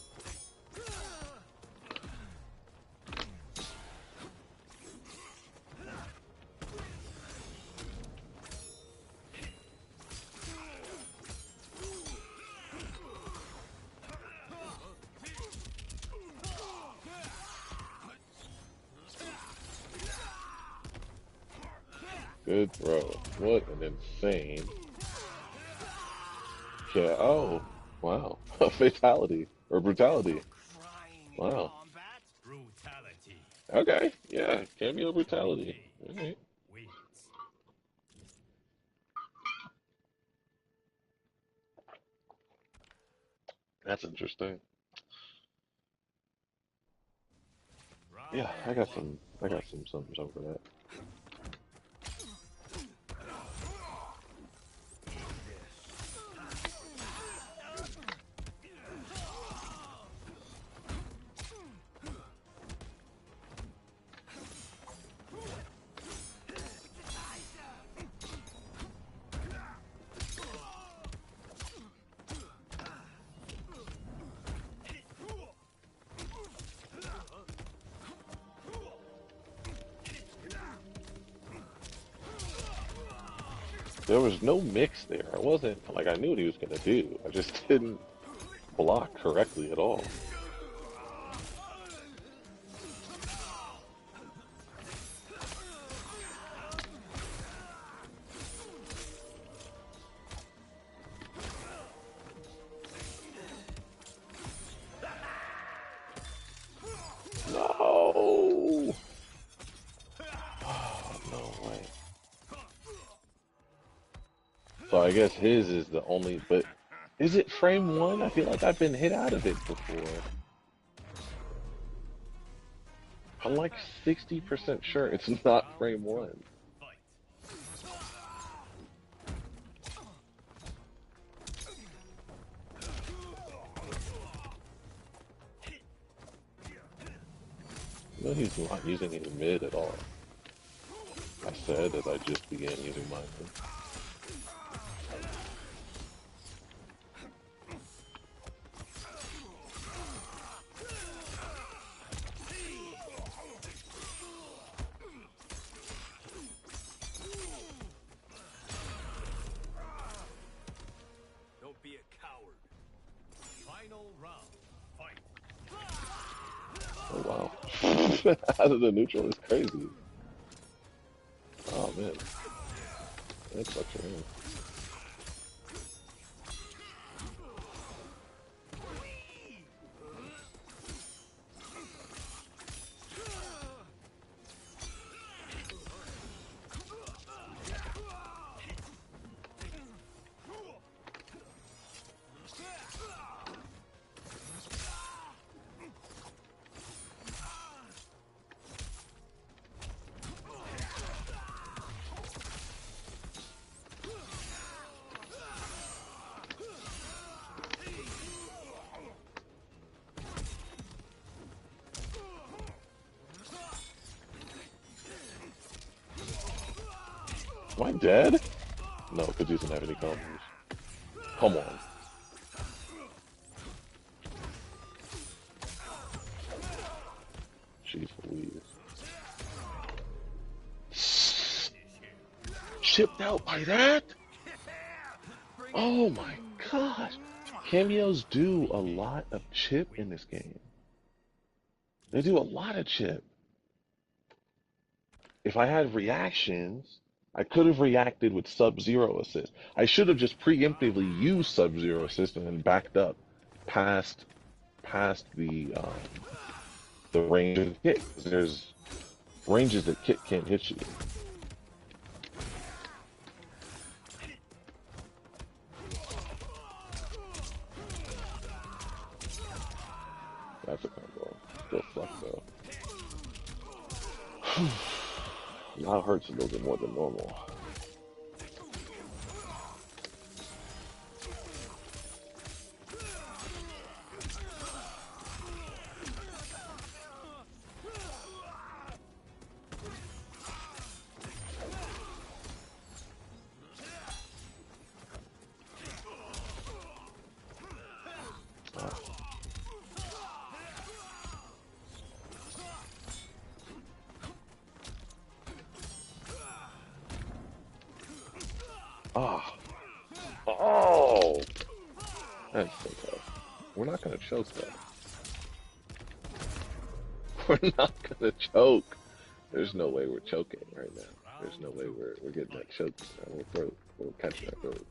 Good throw. What an insane. Yeah. Oh, wow. Fatality or brutality. Crying Wow. combat brutality. Okay. Yeah. Cameo brutality. Engage. All right. Wins. That's interesting. Yeah, Round I got one. some. I got Fight. some for that. There was no mix there. I wasn't like I knew what he was gonna do. I just didn't block correctly at all. No. Oh, no way. So I guess his is the only, but is it frame one? I feel like I've been hit out of it before. I'm like 60% sure it's not Round frame two. one. Fight. No, he's not using his mid at all. I said that I just began using mine. Don't be a coward. Final round. Fight. Oh wow. Out of the neutral is crazy. Oh man. That's such a man. Am I dead? No, because he doesn't have any combos. Come on. Jeez Louise. Chipped out by that? Oh my gosh. Cameos do a lot of chip in this game. They do a lot of chip. If I had reactions, I could have reacted with Sub-Zero assist. I should have just preemptively used Sub-Zero assist and then backed up past the range of the kick. 'Cause there's ranges that kick can't hit you. That's a combo. Still fucked though. Now it hurts a little bit more than normal. Ah. Oh. That's so tough. We're not gonna choke though. We're not gonna choke. There's no way we're choking right now. There's no way we're getting that choke. We'll catch that throat.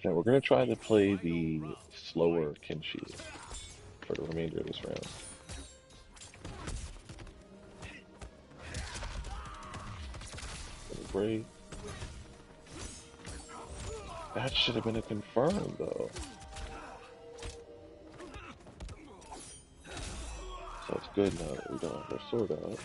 Yeah, we're gonna try to play the slower Kenshi for the remainder of this round. Break. That should have been a confirm though. So it's good now that we don't have our sword out.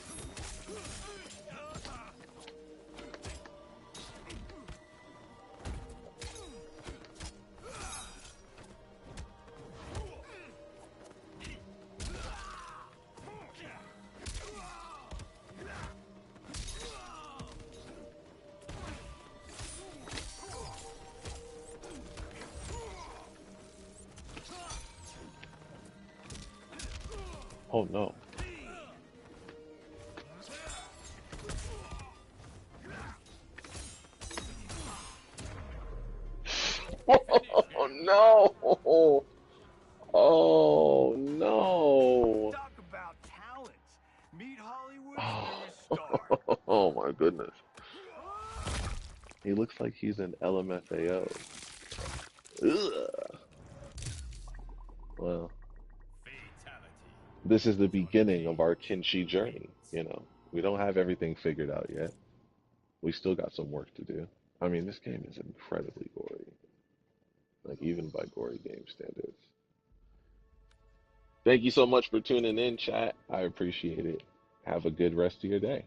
Oh no. Oh no! Oh no! Talk about talent. Meet Hollywood's Oh, newest star. oh my goodness. He looks like he's an LMFAO. Ugh. Well, Fatality. this is the Your beginning of team our Kenshi journey, wins. you know. We don't have everything figured out yet. We still got some work to do. I mean, this game is incredibly gory, like even by gory game standards. Thank you so much for tuning in, chat. I appreciate it. Have a good rest of your day.